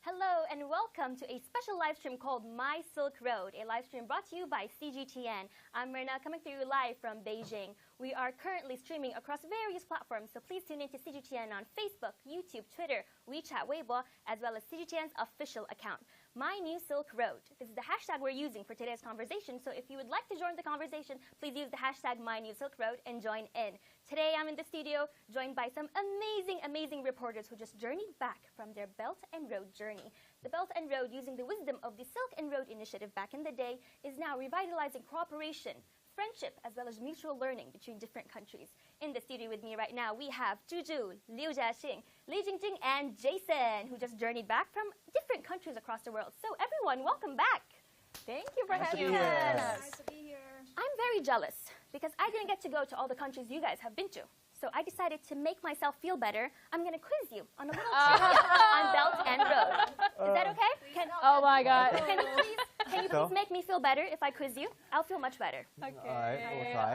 Hello and welcome to a special live stream called My Silk Road, a live stream brought to you by CGTN. I'm Merna, coming through live from Beijing. We are currently streaming across various platforms, so please tune in to CGTN on Facebook, YouTube, Twitter, WeChat, Weibo, as well as CGTN's official account, My New Silk Road. This is the hashtag we're using for today's conversation, so if you would like to join the conversation, please use the hashtag My New Silk Road and join in. Today I'm in the studio, joined by some amazing reporters who just journeyed back from their Belt and Road journey. The Belt and Road, using the wisdom of the Silk and Road initiative back in the day, is now revitalizing cooperation, friendship, as well as mutual learning between different countries. In the studio with me right now, we have Zhu, Liu Jiaxin, Li Jingjing, and Jiaxin, who just journeyed back from different countries across the world. So everyone, welcome back. Thank you for having us. Nice to be here. I'm very jealous because I didn't get to go to all the countries you guys have been to. So I decided to make myself feel better. I'm going to quiz you on a little trivia on Belt and Road. Is that okay? Oh my God. Can you please make me feel better if I quiz you? I'll feel much better. Okay. All right, we'll try.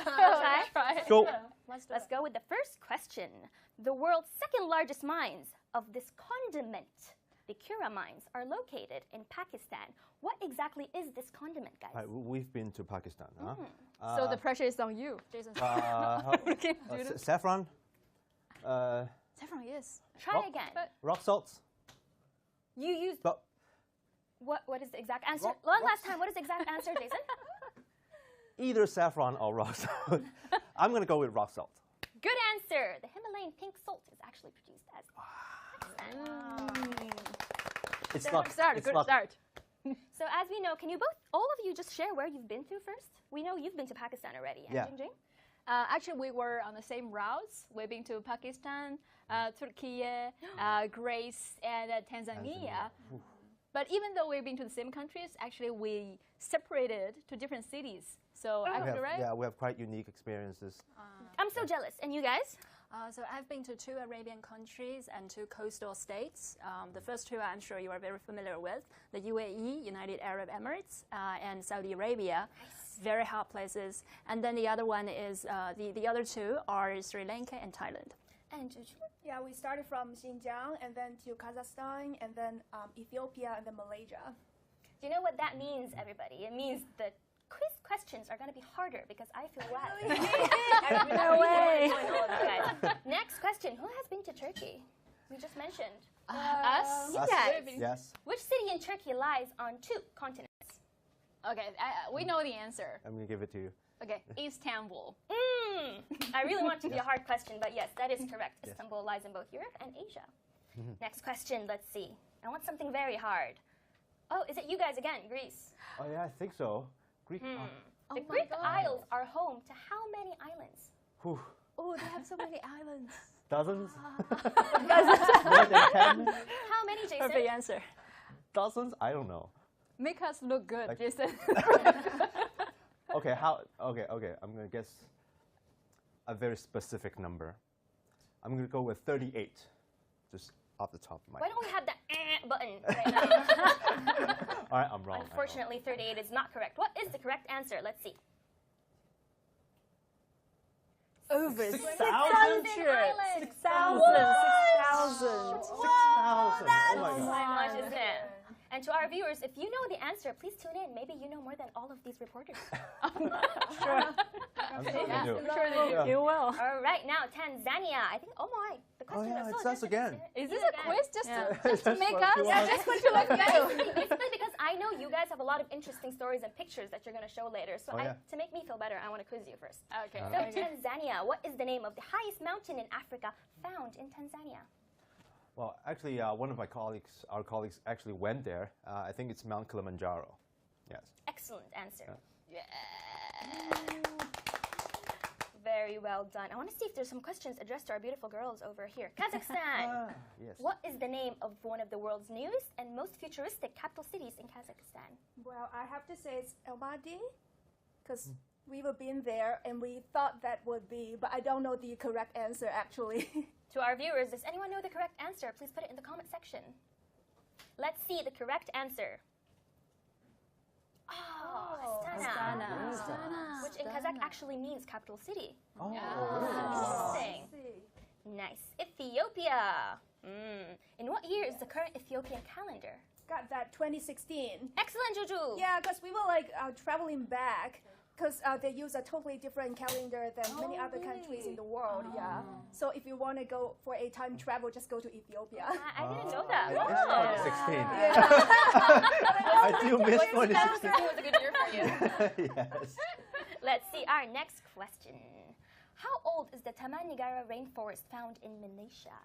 We'll try? Go. Let's go with the first question. The world's second largest mines of this condiment, the Kura mines, are located in Pakistan. What exactly is this condiment, guys? Right, we've been to Pakistan. So the pressure is on you, Jason. Saffron. Saffron, yes. Try again. Rock salts. You used... What is the exact answer? Rock Last time, what is the exact answer, Jason? Either saffron or rock salt. I'm going to go with rock salt. Good answer. The Himalayan pink salt is actually produced as... It's Good not. start, It's good not. start. So as we know, can you all of you just share where you've been to first? We know you've been to Pakistan already. Yeah. Jingjing? Actually, we were on the same routes. We've been to Pakistan, Turkey, Greece, and Tanzania. But even though we've been to the same countries, actually we separated to different cities. So actually, right? Yeah, we have quite unique experiences. I'm so jealous. And you guys? So I've been to 2 Arabian countries and 2 coastal states. The first 2 I'm sure you are very familiar with, the UAE, United Arab Emirates, and Saudi Arabia. Nice. Very hot places. And then the other one is, the other 2 are Sri Lanka and Thailand. And Juju? Yeah, we started from Xinjiang and then to Kazakhstan and then Ethiopia and then Malaysia. Do you know what that means, everybody? It means the quiz questions are going to be harder because I feel bad. No way. Next question. Who has been to Turkey? We just mentioned. Us? You Us. guys. Yes. Which city in Turkey lies on 2 continents? Okay, we know the answer. I'm going to give it to you. Okay, Istanbul. I really want it to be a hard question, but yes, that is correct. Istanbul lies in both Europe and Asia. Next question, let's see. I want something very hard. Oh, is it you guys again, Greece? Oh, yeah, I think so. Greek. The Greek Isles are home to how many islands? Oh, they have so many islands. Dozens? More than 10? How many, Jason? Perfect answer. Dozens? I don't know. Make us look good, Jason. Okay, okay. I'm going to guess a very specific number. I'm going to go with 38. Just off the top of my Why head. don't we have that button right now? All right, I'm wrong. Unfortunately, 38 is not correct. What is the correct answer? Let's see. Over 6,000? islands. 6,000. Oh my How God. much is it? And to our viewers, if you know the answer, please tune in. Maybe you know more than all of these reporters. I'm sure we do. I'm sure they do. You will. All right, now Tanzania. I think, oh my, the question yeah, is it's so us again. Is this You a again. quiz just Just to make for us? 2 Yeah, hours. just for to look good. Basically because I know you guys have a lot of interesting stories and pictures that you're going to show later. So Oh, yeah. to make me feel better, I want to quiz you first. Okay. So Tanzania, what is the name of the highest mountain in Africa found in Tanzania? Well, actually, one of our colleagues actually went there. I think it's Mount Kilimanjaro. Yes. Excellent answer. Very well done. I want to see if there's some questions addressed to our beautiful girls over here. Kazakhstan. Yes. What is the name of one of the world's newest and most futuristic capital cities in Kazakhstan? Well, I have to say it's Almaty because we've been there and we thought that would be, but I don't know the correct answer actually. To our viewers, does anyone know the correct answer? Please put it in the comment section. Let's see the correct answer. Oh, Astana. Astana. Which in Kazakh actually means capital city. Oh. Interesting. Nice. Ethiopia. In what year is the current Ethiopian calendar? Got that 2016. Excellent, Juju. Yeah, because we were like traveling back because they use a totally different calendar than many other countries in the world. Yeah. So if you want to go for a time travel, just go to Ethiopia. I didn't know that. It's Wow. 2016. Yeah. I do miss 2016. was a good year for you. Yes. Let's see our next question. How old is the Taman Negara rainforest found in Malaysia?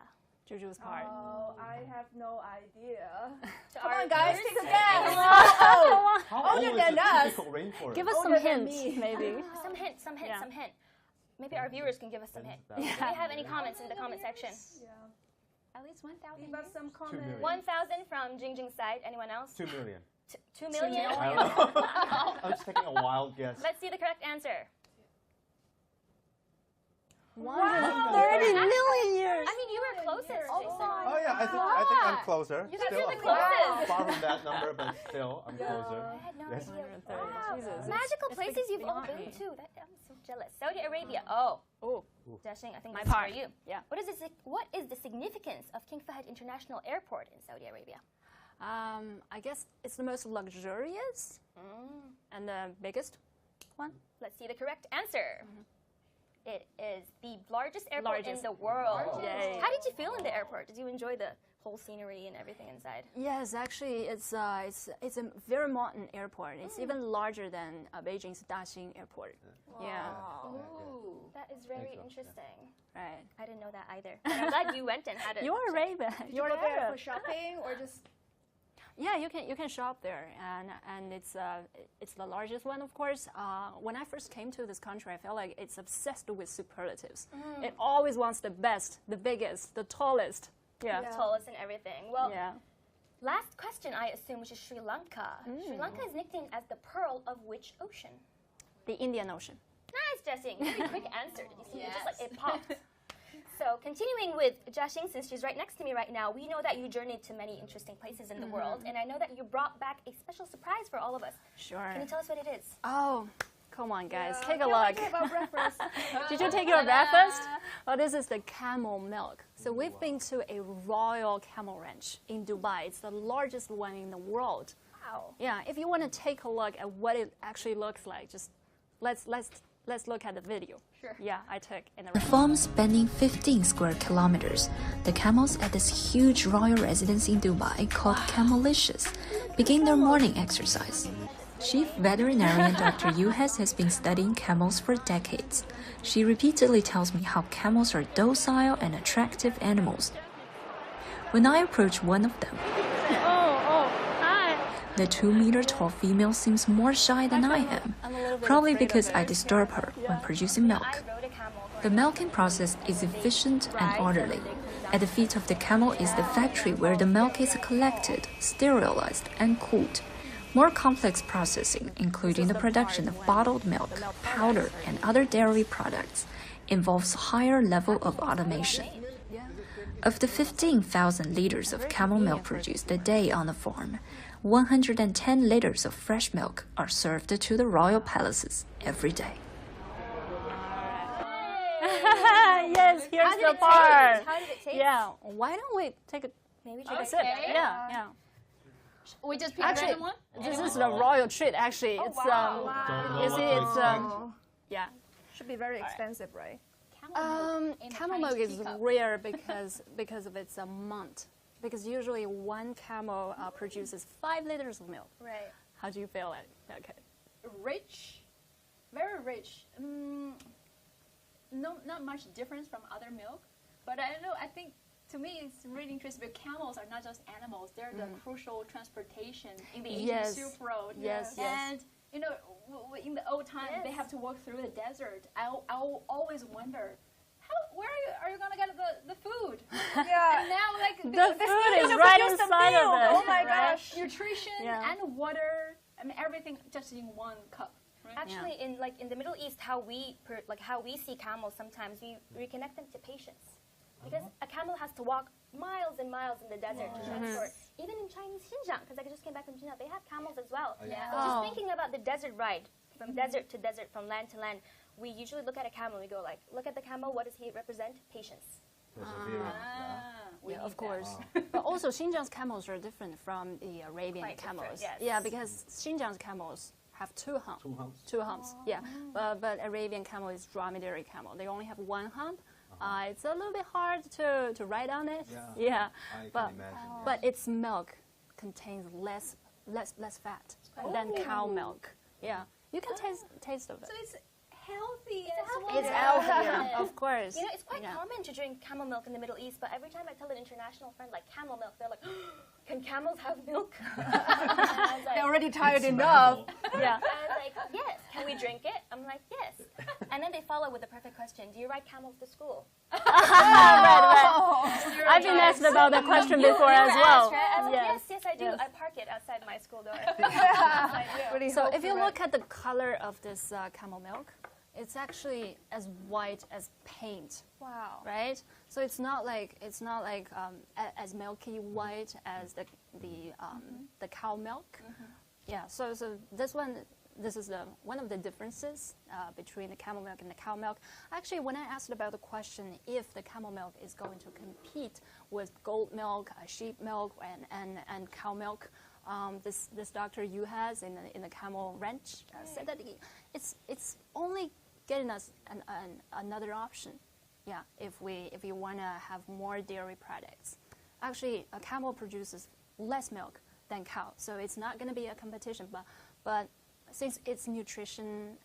Juju's part. Oh, I have no idea. To Come our on, guys, viewers? take a guess. How Older old is than the us. typical rainforest? Give us some Older than hints, me. maybe. Some hint, some hint, Yeah. some hint. Maybe our viewers can give us some hint. Yeah. Do we have any comments in the comment section? Yeah. At least 1,000 Leave us years. some 2 comments. million. 1,000 from Jingjing's side. Anyone else? 2 million. 2 million? I don't know. I'm just taking a wild guess. Let's see the correct answer. 130 million years. I mean, you were closest, Jason. Oh yeah, I think I'm closer. You guys Still, are the I'm far, closest. far from that number, but still, I'm closer. I had no Yes. idea. 130. Wow. Jesus. Magical It's places you've all beyond been me. to. I'm so jealous. Saudi Arabia. Oh, Oh, Jiaxin, I think My this is part. for you. Yeah. What is the significance of King Fahd International Airport in Saudi Arabia? I guess it's the most luxurious and the biggest one. Let's see the correct answer. It is the largest airport in the world. Yay. How did you feel in the airport? Did you enjoy the whole scenery and everything inside? Yes, actually, it's a very modern airport. It's even larger than Beijing's Jiaxin airport. Yeah, Ooh. That is very so, yeah. interesting. right. I didn't know that either. But I'm glad you went and had it. You are Raven. You You're go there Arab. for shopping or just Yeah, you can shop there, and it's the largest one, of course. When I first came to this country, I felt like it's obsessed with superlatives. It always wants the best, the biggest, the tallest. Yeah. Yeah. Tallest and everything. Well, Yeah. last question, I assume, which is Sri Lanka. Sri Lanka is nicknamed as the pearl of which ocean? The Indian Ocean. Nice, Jiaxin. Very quick answer. Did you see? It just like Yes. it popped. So continuing with Jiaxin, since she's right next to me right now, we know that you journeyed to many interesting places in the world, and I know that you brought back a special surprise for all of us. Sure. Can you tell us what it is? Oh, come on, guys, Yeah, take a can't wait look. to have our breakfast. Did you take your breakfast? Well, this is the camel milk. So we've been to a royal camel ranch in Dubai. It's the largest one in the world. Wow. Yeah, if you want to take a look at what it actually looks like, just let's look at the video. Sure. Yeah, I took in the Farm spanning 15 square kilometers, the camels at this huge royal residence in Dubai called Camelicious begin their morning exercise. Chief veterinarian Dr. Yuhes has been studying camels for decades. She repeatedly tells me how camels are docile and attractive animals. When I approach one of them, the 2-meter-tall female seems more shy than I am, probably because I disturb her when producing milk. I rode a camel for The milking process is efficient and orderly. At the feet of the camel is the factory where the milk is collected, sterilized, and cooled. More complex processing, including the production of bottled milk, powder, and other dairy products, involves higher level of automation. Of the 15,000 liters of camel milk produced a day on the farm, 110 liters of fresh milk are served to the royal palaces every day. Yes, here's How did the it part. taste? How did it taste? Yeah, why don't we take a Maybe take a try sip? Okay. Yeah. We just pick Actually, random one? This is the royal treat. Actually, it's you see, it's yeah. Should be very expensive, right? Camel milk is rare because of its amount. Because usually one camel produces 5 liters of milk. Right. How do you feel it? Okay. Rich, very rich. No, not much difference from other milk, but I don't know. I think to me it's really interesting. But camels are not just animals; they're the crucial transportation in the Asian Yes. Silk Road. Yes, yes. And you know, in the old time, they have to walk through the desert. I'll always wonder. Where are you gonna get the food? Yeah. And now, like The food is right inside of it. Oh my right? gosh. nutrition Yeah. and water. I mean, everything just in one cup. Right? Actually, in the Middle East, how we see camels, sometimes we connect them to patience, because a camel has to walk miles and miles in the desert to transport. Even in Chinese Xinjiang, because I just came back from Xinjiang, they have camels as well. Yeah. So just thinking about the desert ride from desert to desert, from land to land, we usually look at a camel. We go like, look at the camel. What does he represent? Patience. Persevering. Yeah, of course. But also, Xinjiang's camels are different from the Arabian Quite different, camels. yes. Yeah, because Xinjiang's camels have two humps. Two humps. Two humps, yeah. But Arabian camel is dromedary camel. They only have one hump. It's a little bit hard to ride on it. Yeah. I but can imagine. but its milk contains less fat than cow milk. Yeah, you can taste of it. So it's healthy as well. It's healthier, of course. You know, it's quite Yeah. common to drink camel milk in the Middle East, but every time I tell an international friend like camel milk, they're like, can camels have milk? They're already tired enough. Yeah. I was like, yes. Can we drink it? I'm like, yes. And then they follow with the perfect question: do you ride camels to school? I've been asked about that question before as well. Asked, right? I was like, Yes. yes, I do. Yes. I park it outside my school door. Really So hope if you for look at the color of this camel milk, it's actually as white as paint, Wow. right? So it's not like as milky white as the cow milk. Yeah. So this is one of the differences between the camel milk and the cow milk. Actually, when I asked about the question if the camel milk is going to compete with goat milk, sheep milk, and cow milk, this Dr. Yu has in the camel ranch said that it's only getting us another option. Yeah, if we want to have more dairy products. Actually, a camel produces less milk than cow, so it's not going to be a competition. But since its nutrition,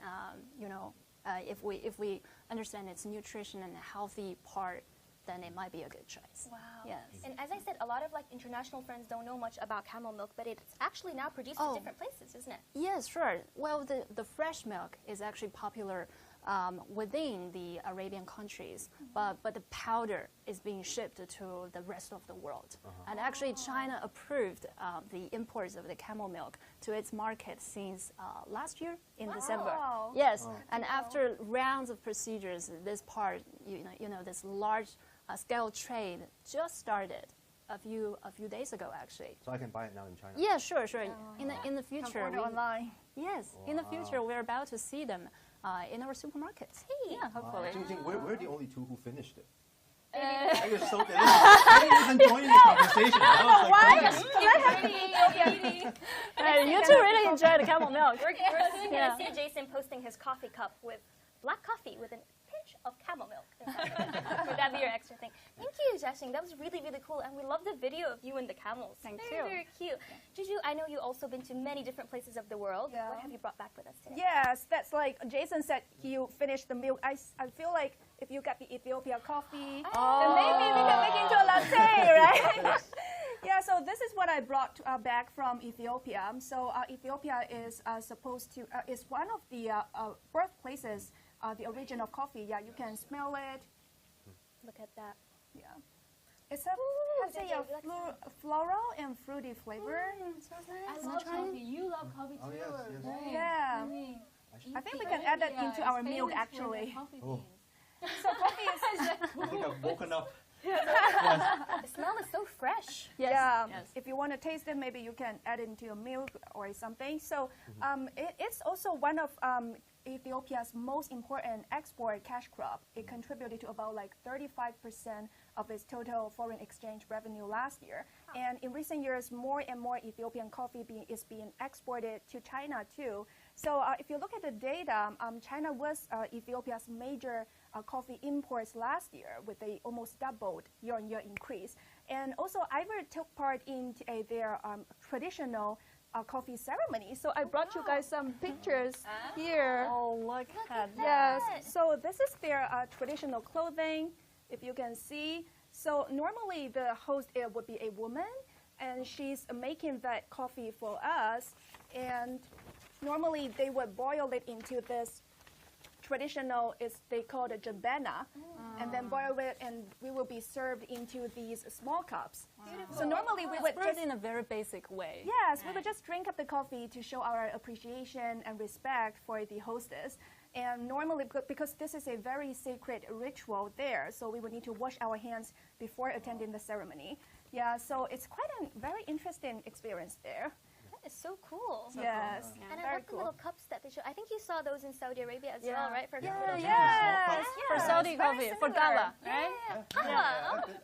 if we understand its nutrition and the healthy part, then it might be a good choice. Wow. Yes. And as I said, a lot of like international friends don't know much about camel milk, but it's actually now produced in different places, isn't it? Yes, sure. Well, the fresh milk is actually popular within the Arabian countries, but the powder is being shipped to the rest of the world. And actually, China approved the imports of the camel milk to its market since last year in December. Yes, and after rounds of procedures, this part, this large scale trade just started a few days ago, actually. So I can buy it now in China? Yeah, sure. In the future, order online. Yes, in the future, we're about to see them in our supermarkets. Hey. Yeah, hopefully. Jingjing, we're the only two who finished it. I was so I didn't even join the conversation. You two really enjoy the camel milk. We're soon going to see Jason posting his coffee cup with black coffee with a pinch of camel milk. Would that be your extra thing? Thank you, Jiaxin. That was really, really cool. And we love the video of you and the camels. Thank you. Very cute. Juju, I know you've also been to many different places of the world. Yeah. What have you brought back with us today? Yes, that's like Jason said. You finished the milk. I feel like if you got the Ethiopia coffee, then maybe we can make it into a latte, right? Yeah. So this is what I brought back from Ethiopia. So Ethiopia is is one of the birthplaces, the origin of coffee. Yeah, you can smell it. Look at that. Yeah. It's a floral and fruity flavor. Smells I nice. love coffee. You love coffee too. yes. Right? Yeah. I think we can add that into our milk actually. So coffee is. I think I've woken up. The smell is so fresh. Yeah. Yes. If you want to taste it, maybe you can add it into your milk or something. So it's also one of Ethiopia's most important export cash crop. It contributed to about like 35% of its total foreign exchange revenue last year. And in recent years, more and more Ethiopian coffee is being exported to China too. So if you look at the data, China was Ethiopia's major coffee imports last year with a almost doubled year-on-year increase. And also Ivory took part in their traditional coffee ceremony. So I brought you guys some pictures here. Oh, look at that. Yes. So this is their traditional clothing, if you can see. So normally the host would be a woman, and she's making that coffee for us. And normally they would boil it into this traditional, they call it jambana, and then boil it, and we will be served into these small cups. So normally we would It's in a very basic way. Yes, we would just drink up the coffee to show our appreciation and respect for the hostess. And normally, because this is a very sacred ritual there, so we would need to wash our hands before attending the ceremony. Yeah, so it's quite a very interesting experience there. That is so cool. Yes. And I Very love the little cups that they show. I think you saw those in Saudi Arabia as well, right? For Yes. For Saudi coffee, for gala, right?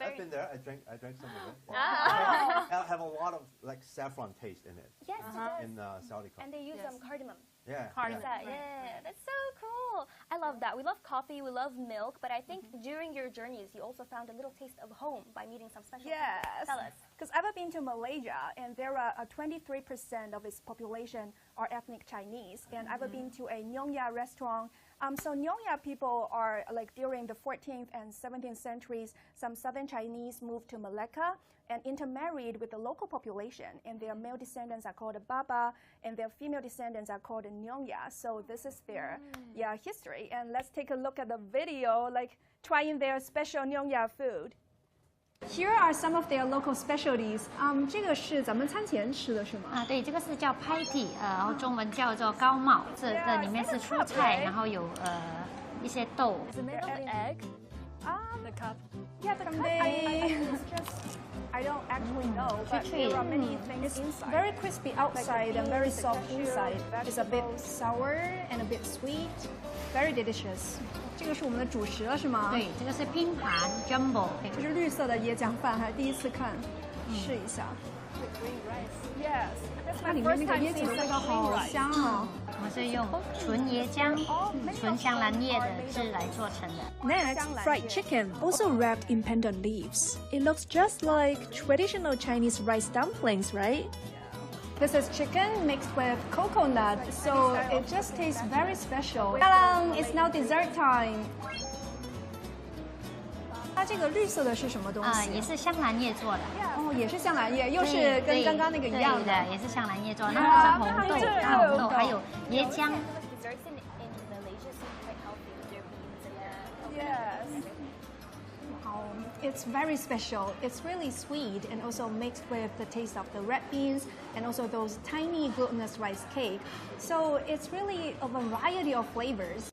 I've been there. I drank some of it. Ah. I have a lot of like saffron taste in it. Yes, it does. In Saudi coffee. And they use cardamom. Yeah. Cardamom. Yeah, that's so cool. I love that. We love coffee, we love milk, but I think during your journeys, you also found a little taste of home by meeting some special people. Yes. Tell us. Because I've been to Malaysia, and there are 23% of its population are ethnic Chinese. And I've been to a Nyonya restaurant. So Nyonya people are like during the 14th and 17th centuries, some southern Chinese moved to Malacca and intermarried with the local population. And their male descendants are called Baba, and their female descendants are called Nyonya. So this is their history. And let's take a look at the video, like trying their special Nyonya food. Here are some of their local specialties. 这个是咱们餐前吃的是吗？啊，对，这个是叫拍体，然后中文叫做高帽，这个里面是蔬菜，然后有一些豆。 Is it made of egg? The cup. Yeah, the cup, I don't actually know, but there are many things inside. Very crispy outside and very soft inside. It's a bit sour and a bit sweet. Very delicious. 这个是我们的主食了是吗？对，这个是拼盘 jumbo， 这是绿色的椰浆饭，还第一次看，试一下。 Yes, that's 它 my 里面 first 那个 time 椰子 seeing 的味道 such 好 green rice. 香啊！我们是用纯椰浆、纯香兰叶的汁来做成的。 Next, fried chicken, also wrapped in pandan leaves. It looks just like traditional Chinese rice dumplings, right? This is chicken mixed with coconut, so it just tastes very special. Ta-da! It's now dessert time. 它这个绿色的是什么东啊，西？也是香兰叶做的。哦，也是香兰叶，又是跟刚刚那个一样的，也是香兰叶做的。那个是红豆，大红豆，还有椰浆。 Desserts in Malaysia seem quite healthy with their beans and Yes. It's very special. It's really sweet and also mixed with the taste of the red beans and also those tiny glutinous rice cake. So it's really a variety of flavors.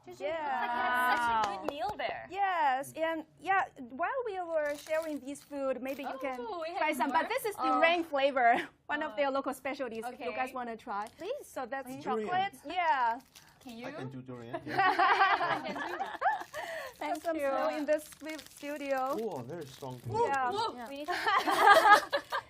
had such a good meal there. Yes, and yeah, while we were sharing this food, maybe you can we have try some. more? But this is durian flavor, one of their local specialties. If you Okay. guys want to try, Please. So that's Durian. chocolate. Yeah. Can you? I can do durian. Thank you. In this studio. Oh, very strong. Yeah. We need to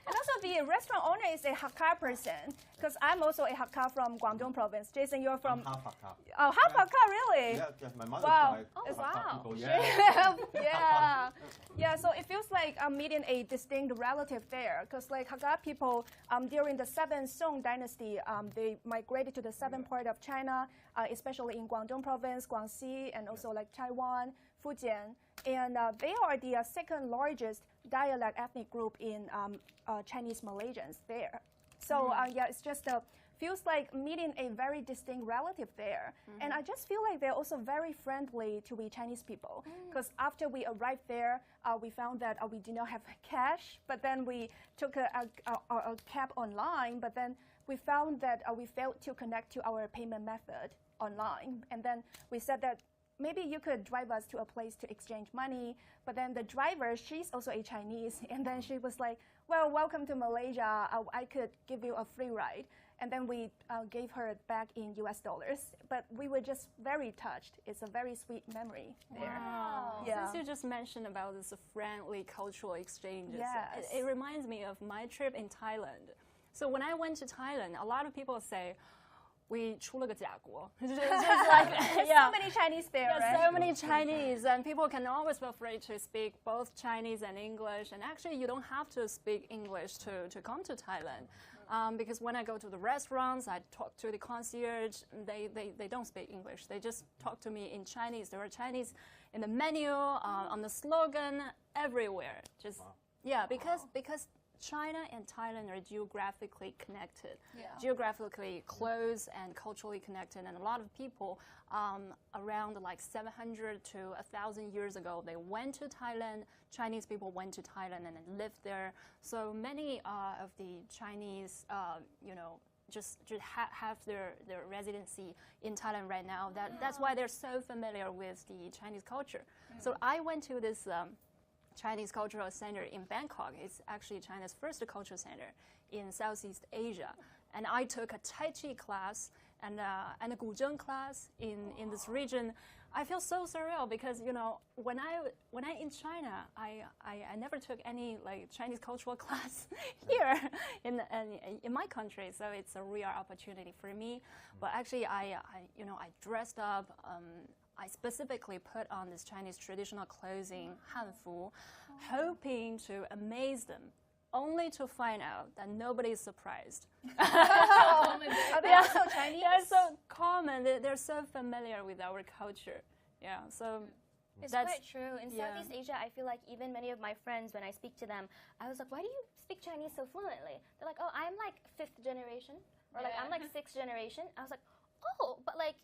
And also the restaurant owner is a Hakka person, because I'm also a Hakka from Guangdong province. Jason, you're from Half Hakka. oh, half Hakka, really? Yeah, my mother Wow. tried Oh, Hakka wow. people. Yeah. Yeah. Yeah, so it feels like I'm meeting a distinct relative there, because like Hakka people during the 7th Song dynasty, they migrated to the southern part of China, especially in Guangdong province, Guangxi, and also like Taiwan, Fujian, and they are the second largest dialect ethnic group in Chinese Malaysians there. So yeah, it's just feels like meeting a very distinct relative there. And I just feel like they're also very friendly to we Chinese people. Because after we arrived there, we found that we did not have cash, but then we took a cab online, but then we found that we failed to connect to our payment method online. And then we said that maybe you could drive us to a place to exchange money. But then the driver, she's also a Chinese. And then she was like, well, welcome to Malaysia. I could give you a free ride. And then we gave her back in US dollars. But we were just very touched. It's a very sweet memory there. Wow. Yeah. Since you just mentioned about this friendly cultural exchanges, Yes. it reminds me of my trip in Thailand. So when I went to Thailand, a lot of people say, we 出了个假国. Just like, yeah. So many Chinese there, Yeah, right? so many Chinese, and people can always feel free to speak both Chinese and English. And actually, you don't have to speak English to come to Thailand. Because when I go to the restaurants, I talk to the concierge, they don't speak English. They just talk to me in Chinese. There are Chinese in the menu, on the slogan, everywhere. Just yeah, because China and Thailand are geographically connected, geographically close and culturally connected, and a lot of people around like 700 to 1,000 years ago, they went to Thailand. Chinese people went to Thailand and lived there. So many of the Chinese, just have their residency in Thailand right now. That's why they're so familiar with the Chinese culture. So I went to this Chinese Cultural Center in Bangkok. It's actually China's first cultural center in Southeast Asia. And I took a Tai Chi class and a Guzheng class in this region. I feel so surreal because, you know, when I in China, I never took any like Chinese cultural class here in my country. So it's a real opportunity for me. But actually, I dressed up. I specifically put on this Chinese traditional clothing, hanfu, hoping to amaze them, only to find out that nobody is surprised. Are they also Chinese? They're so common. They're so familiar with our culture. Yeah, so it's that's quite true. In Southeast Asia, I feel like even many of my friends, when I speak to them, I was like, why do you speak Chinese so fluently? They're like, oh, I'm like 5th generation, or like I'm like 6th generation. I was like, oh, but like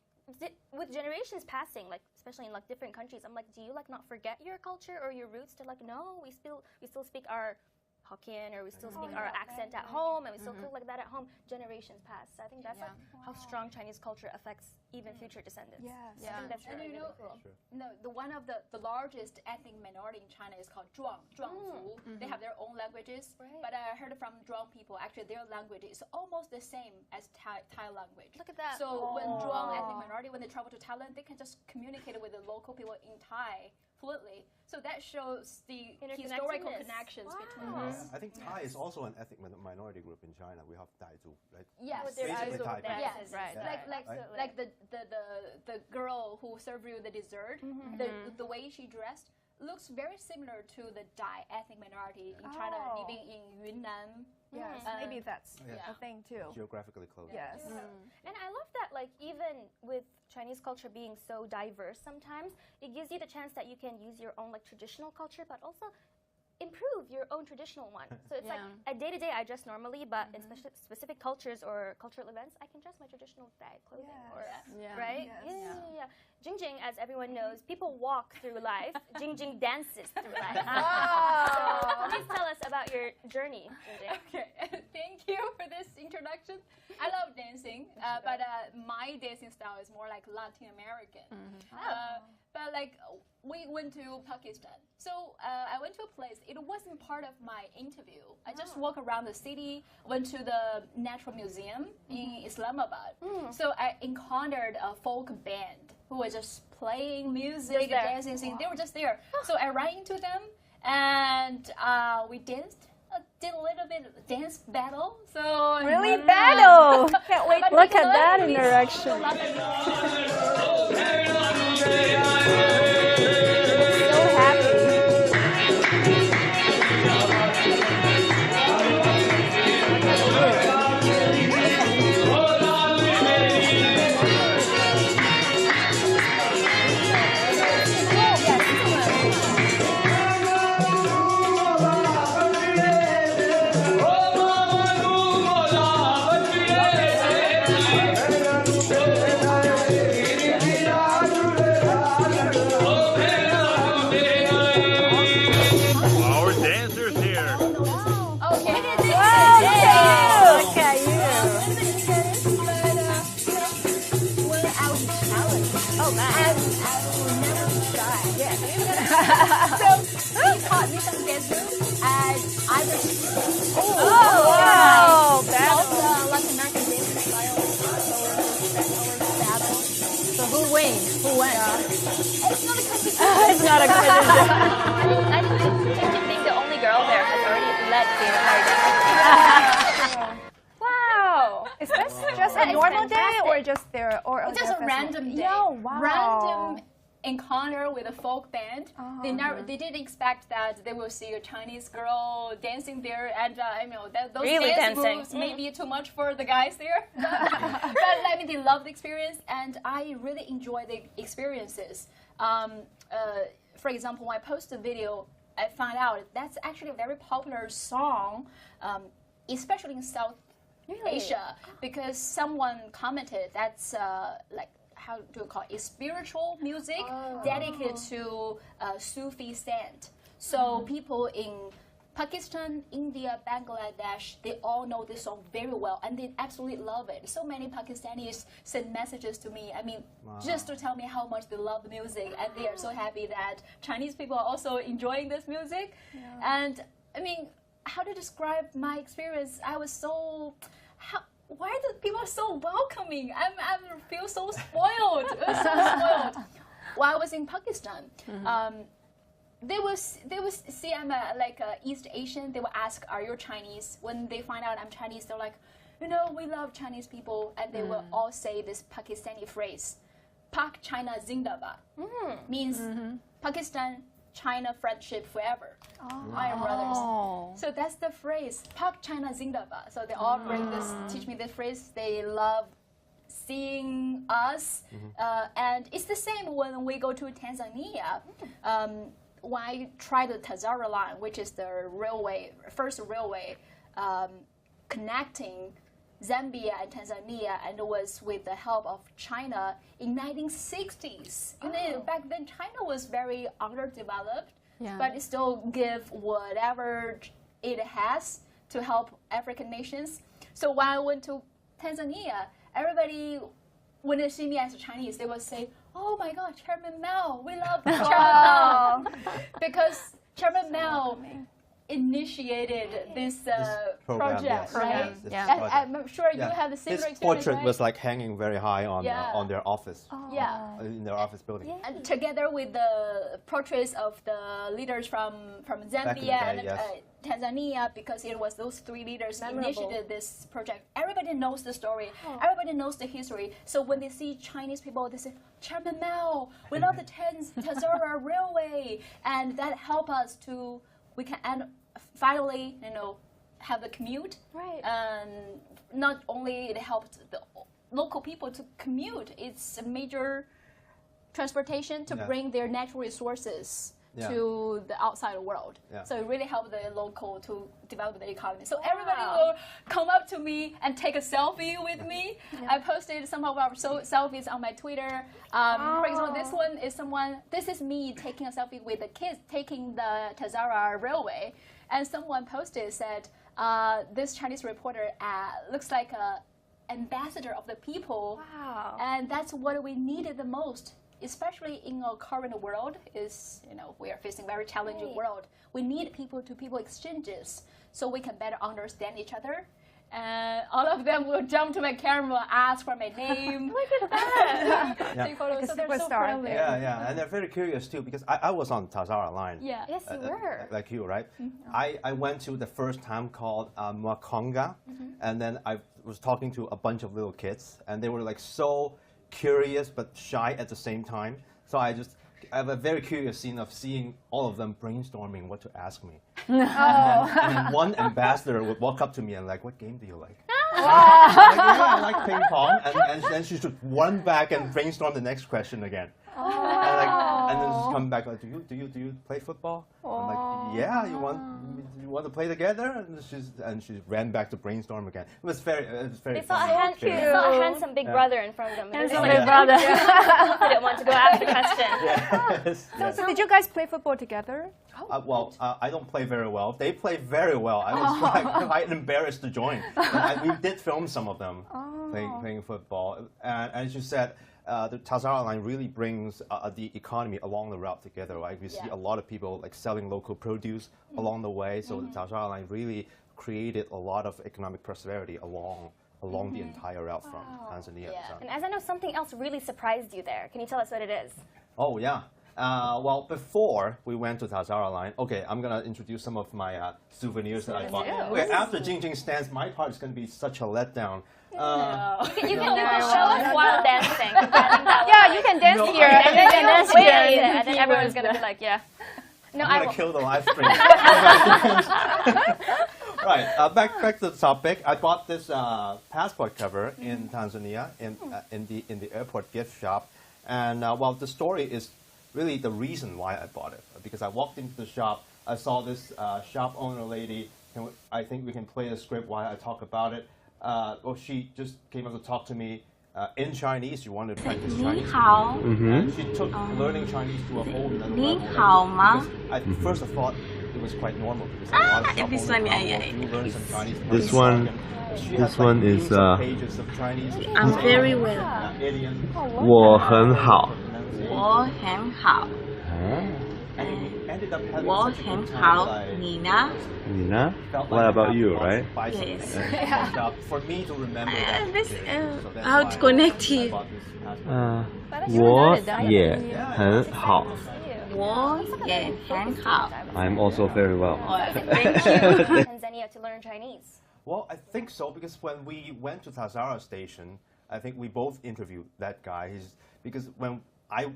with generations passing, like especially in like different countries, I'm like, do you like not forget your culture or your roots? They're like, no, we still speak our Hokkien, or we still speak our accent at home, and we still cook like that at home. Generations pass. So I think that's like how strong Chinese culture affects even future descendants. Yes. I think that's And really, you know, really cool. no, one of the largest ethnic minority in China is called Zhuangfu. They have their own languages, but I heard from Zhuang people, actually their language is almost the same as Thai language. Look at that. So when Zhuang ethnic minority, when they travel to Thailand, they can just communicate with the local people in Thai fluently. So that shows the historical connections between us. I think Thai is also an ethnic minority group in China. We have Thai too, right? Yes, Basically Thai. yes, right. Like the girl who served you the dessert, the way she dressed looks very similar to the Dai ethnic minority in China, living in Yunnan. Yes, maybe that's a thing too. Geographically close. Yes. And I love that, like, even with Chinese culture being so diverse sometimes, it gives you the chance that you can use your own, like, traditional culture, but also improve your own traditional one. So it's like, a day-to-day I dress normally, but in specific cultures or cultural events, I can dress my traditional Dai clothing. Or, right? Yes. Yeah. Jingjing, as everyone knows, people walk through life. Jingjing dances through life. So please tell us about your journey, Jingjing. Okay, thank you for this introduction. I love dancing, but my dancing style is more like Latin American. But like we went to Pakistan, so I went to a place. It wasn't part of my interview. I just walked around the city, went to the Natural Museum in Islamabad. So I encountered a folk band who was just playing music, dancing, singing. They were just there. So I ran into them, and we danced. Did a little bit of dance battle. So Really battle! Can't wait. Look at that interaction. So happy. Our dancers here. It's not a competition. I think being the only girl there has already led the entire dance. Wow! Is this just a normal day or just there or It's just a random day. Yeah, wow. Random encounter with a folk band. They didn't expect that they will see a Chinese girl dancing there, and those Really dance dancing. moves may be too much for the guys there. But they love the experience, and I really enjoy the experiences. For example, when I posted a video, I found out that's actually a very popular song, especially in South Asia, because someone commented that's like, how do you call it, spiritual music dedicated to Sufi saint. So people in Pakistan, India, Bangladesh, they all know this song very well and they absolutely love it. So many Pakistanis send messages to me, I mean, just to tell me how much they love the music and they are so happy that Chinese people are also enjoying this music. And I mean, how to describe my experience? I was so, why are the people so welcoming? I feel so spoiled, so spoiled. While I was in Pakistan, they will see I'm like East Asian. They will ask, "Are you Chinese?" When they find out I'm Chinese, they're like, "You know, we love Chinese people," and they will all say this Pakistani phrase, "Pak China Zindabad," means Pakistan, China friendship forever. Iron brothers. So that's the phrase, "Pak China Zindabad." So they all bring this, teach me this phrase. They love seeing us, and it's the same when we go to Tanzania. When I tried the Tazara line, which is the first railway connecting Zambia and Tanzania, and it was with the help of China in 1960s. You know, back then China was very underdeveloped, but it still give whatever it has to help African nations. So when I went to Tanzania, everybody, when they see me as a Chinese, they would say, "Oh my God, Chairman Mao, we love Chairman Mao," because Chairman Mao initiated this project, yes. right? Yes, I'm sure you have the similar His experience, portrait right? was like hanging very high on their office. In their office building. And together with the portraits of the leaders from Zambia and Tanzania, because it was those three leaders initiated this project. Everybody knows the story. Everybody knows the history. So when they see Chinese people, they say, "Chairman Mao, we love the Tazara Railway," and that help us to finally, you know, have the commute. Right. And not only it helped the local people to commute, it's a major transportation to bring their natural resources to the outside world. So it really helped the local to develop the economy. So everybody will come up to me and take a selfie with me. I posted some of our selfies on my Twitter. For example, this is me taking a selfie with the kids taking the Tazara Railway. And someone posted, said, this Chinese reporter looks like an ambassador of the people. Wow. And that's what we needed the most. Especially in our current world, we are facing a very challenging world. We need people-to-people exchanges so we can better understand each other. And all of them will jump to my camera, ask for my name. Look at that. Take photos. So they're so superstar. friendly. And they're very curious too, because I was on Tazara line. Yeah. Yes, you were. Like you, right? I went to the first time called Mwakonga, and then I was talking to a bunch of little kids, and they were like so curious but shy at the same time. So I have a very curious scene of seeing all of them brainstorming what to ask me. And then one ambassador would walk up to me and like, "What game do you like?" I like ping pong. And then she should run back and brainstorm the next question again. And then she's come back like, do you play football? I'm like, "Yeah, you want to play together?" And she ran back to brainstorm again. It was very They saw fun. a handsome big brother in front of them. Handsome They big brother. didn't want to go ask the question. Yes. So did you guys play football together? I don't play very well. They play very well. I was quite embarrassed to join. We did film some of them playing football. And as you said, the Tazara line really brings the economy along the route together. Right? We see a lot of people like selling local produce along the way. So the Tazara line really created a lot of economic prosperity along the entire route from Tanzania. Yeah. And as I know, something else really surprised you there. Can you tell us what it is? Oh, yeah. Well, before we went to Tazara line, okay, I'm going to introduce some of my souvenirs that I bought. Okay, after Jingjing stands, my part is going to be such a letdown. You can show us while dancing. You can dance here. And then you dance here. And then everyone's going to be like, yeah. No, I'm going to kill the live stream. Right, back to the topic. I bought this passport cover in Tanzania in the airport gift shop. And the story is really the reason why I bought it. Because I walked into the shop, I saw this shop owner lady. I think we can play a script while I talk about it. She just came up to talk to me in Chinese. She wanted to practice Chinese. And she took learning Chinese to a whole other level. First of all, it was quite normal because a lot of shop this owners one, do learn some Chinese. This one- this one is, pages of Chinese. I'm very well. Alien. 我很好。我很好。 Ended up having 我 such a 很 good 好 time that I 你呢 Nina? felt What like I about have you, lots right? of bicycles. Yes. And, for me to remember that. this, so that's how why to connect I it? bought this passport. 我也很好。我也很好。 I'm also very well. Thank you. Tanzania to learn Chinese? Well, I think so because when we went to Tazara station, I think we both interviewed that guy. Because when I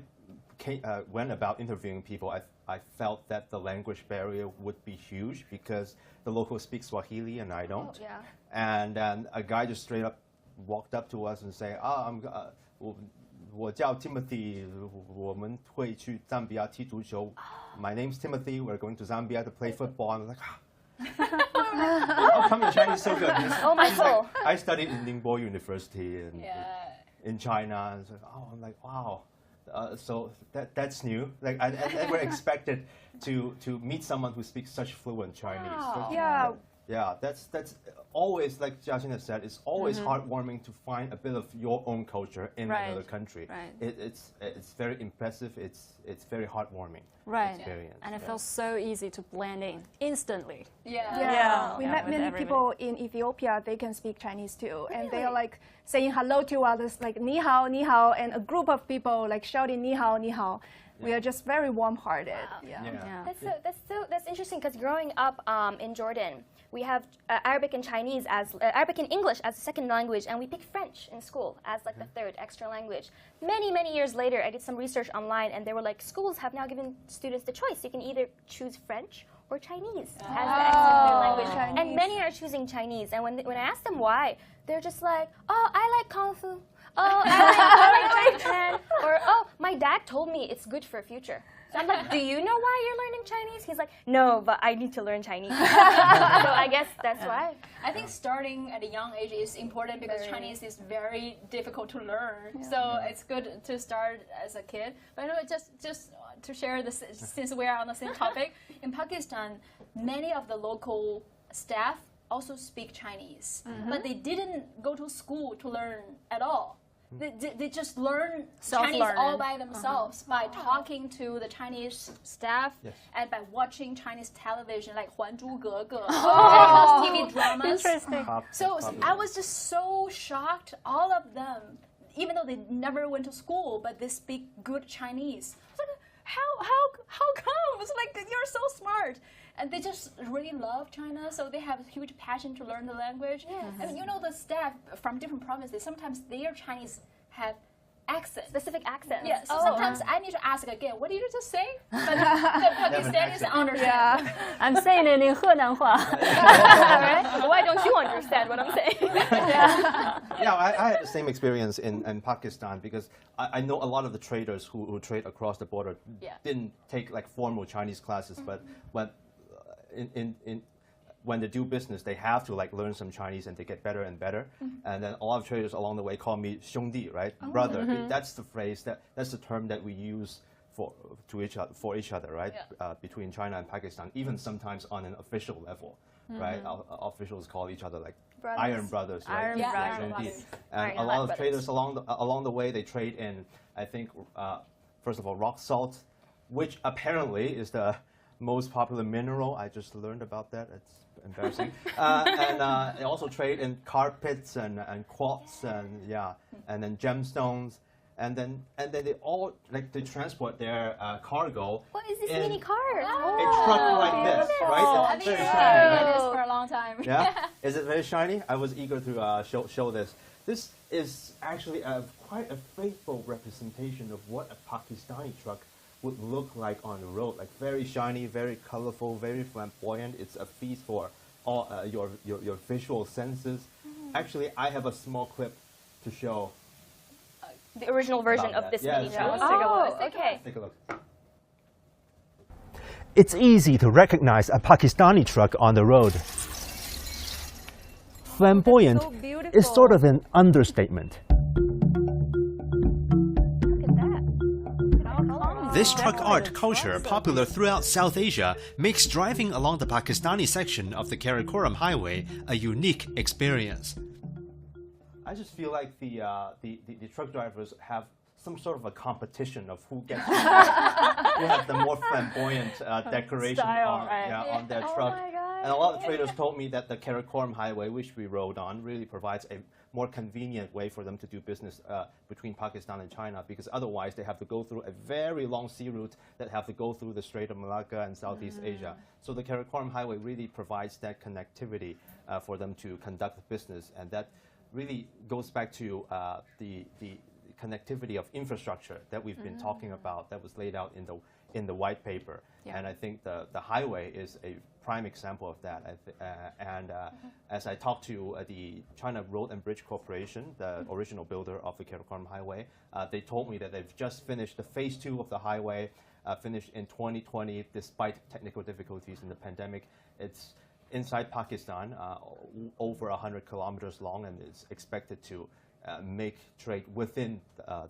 went about interviewing people, I felt that the language barrier would be huge because the locals speak Swahili and I don't. Oh, yeah. And then a guy just straight up walked up to us and say,我叫 Timothy, 我们会去 Zambia 踢足球. My name's Timothy. We're going to Zambia to play football. I was like, how come your Chinese so good? Oh my He's like, soul. I studied in Ningbo University in China. And so, I'm like, wow. So that's new. Like I never expected to meet someone who speaks such fluent Chinese. Wow. So, Yeah. yeah, that's always, like Jiaxin has said, it's always heartwarming to find a bit of your own culture in another country. Right. It's very impressive. It's very heartwarming experience. And it feels so easy to blend in instantly. Yeah. We met with many everybody. people in Ethiopia, they can speak Chinese too. And they are like saying hello to others, like ni hao, and a group of people like shouting ni hao, ni hao. We are just very warm-hearted. Yeah. That's interesting because growing up in Jordan, we have Arabic and Chinese Arabic and English as a second language, and we pick French in school as like the third extra language. Many years later, I did some research online, and they were like, schools have now given students the choice. You can either choose French or Chinese as the extra third language, and many are choosing Chinese. And when I asked them why, they're just like, oh, I like Kung Fu. Oh, I like Japan. Or, oh, my dad told me it's good for future. So I'm like, do you know why you're learning Chinese? He's like, no, but I need to learn Chinese. So I guess that's why. I think starting at a young age is important because Chinese is very difficult to learn. So it's good to start as a kid. But anyway, just to share this, since we are on the same topic, in Pakistan, many of the local staff also speak Chinese, but they didn't go to school to learn at all. They just learn Chinese all by themselves by talking to the Chinese staff and by watching Chinese television like 还珠格格, those TV dramas. Interesting. So I was just so shocked. All of them, even though they never went to school, but they speak good Chinese. I was like, how come? It's like you're so smart. And they just really love China, so they have a huge passion to learn the language. Yes. I mean, you know, the staff from different provinces, sometimes their Chinese have accents. Specific accents. Yeah, so sometimes I need to ask again, what did you just say? But the Pakistanis understand. I'm saying it in Henan Hua. Right? Why don't you understand what I'm saying? Yeah, I had the same experience in Pakistan because I know a lot of the traders who trade across the border didn't take like formal Chinese classes, but when they do business, they have to like learn some Chinese and they get better and better. And then a lot of traders along the way call me 兄弟, right? Brother. That's the phrase, that's the term that we use for each other, right? Between China and Pakistan, even sometimes on an official level, right? Our officials call each other like Iron Brothers, right? Iron Brothers. Brothers. And a lot of traders along the way, they trade in, I think, first of all, rock salt, which apparently is the most popular mineral. I just learned about that. It's embarrassing. And they also trade in carpets and quartz and then gemstones. And then they all they transport their cargo. What is this mini cart? A truck like this, right? I've It's been very trying shiny. this for a long time. Yeah, is it very shiny? I was eager to show this. This is actually quite a faithful representation of what a Pakistani truck would look like on the road. Like very shiny, very colorful, very flamboyant. It's a feast for all your visual senses. Actually, I have a small clip to show. The original version About of this that. mini Yes, truck. let's take a Oh, okay. Let's take a look. It's easy to recognize a Pakistani truck on the road. Flamboyant is sort of an understatement. This truck art culture, popular throughout South Asia, makes driving along the Pakistani section of the Karakoram Highway a unique experience. I just feel like the truck drivers have some sort of a competition of who gets who have the more flamboyant decoration on their truck. And a lot of traders told me that the Karakoram Highway, which we rode on, really provides a more convenient way for them to do business between Pakistan and China, because otherwise they have to go through a very long sea route that have to go through the Strait of Malacca and Southeast Asia. So the Karakoram Highway really provides that connectivity for them to conduct business, and that really goes back to the connectivity of infrastructure that we've been talking about, that was laid out in the white paper. And I think the highway is a prime example of that. As I talked to the China Road and Bridge Corporation, the original builder of the Karakoram Highway, they told me that they've just finished the phase 2 of the highway, finished in 2020, despite technical difficulties in the pandemic. It's inside Pakistan, over 100 kilometers long, and it's expected to make trade within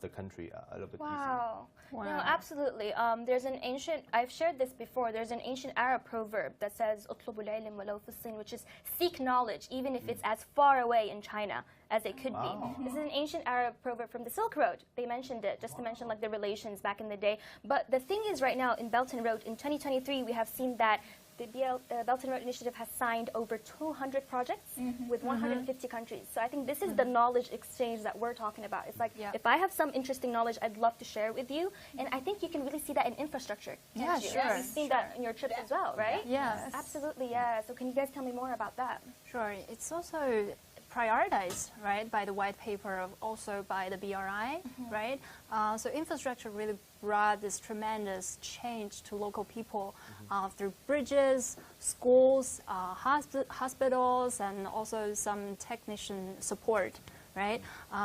the country a little bit easier. Wow. No, absolutely. There's an ancient, I've shared this before, there's an ancient Arab proverb that says, which is seek knowledge, even if it's as far away in China as it could be. This is an ancient Arab proverb from the Silk Road. They mentioned it, just to mention like the relations back in the day. But the thing is right now in Belt and Road, in 2023, we have seen that the Belt and Road Initiative has signed over 200 projects with 150 countries. So I think this is the knowledge exchange that we're talking about. It's like, if I have some interesting knowledge, I'd love to share it with you. And I think you can really see that in infrastructure. Yeah, sure. You've seen that in your trips as well, right? Yes. Absolutely, yeah. So can you guys tell me more about that? Sure. It's also prioritized, right, by the white paper, also by the BRI, right? So infrastructure really brought this tremendous change to local people through bridges, schools, hospitals, and also some technician support, right?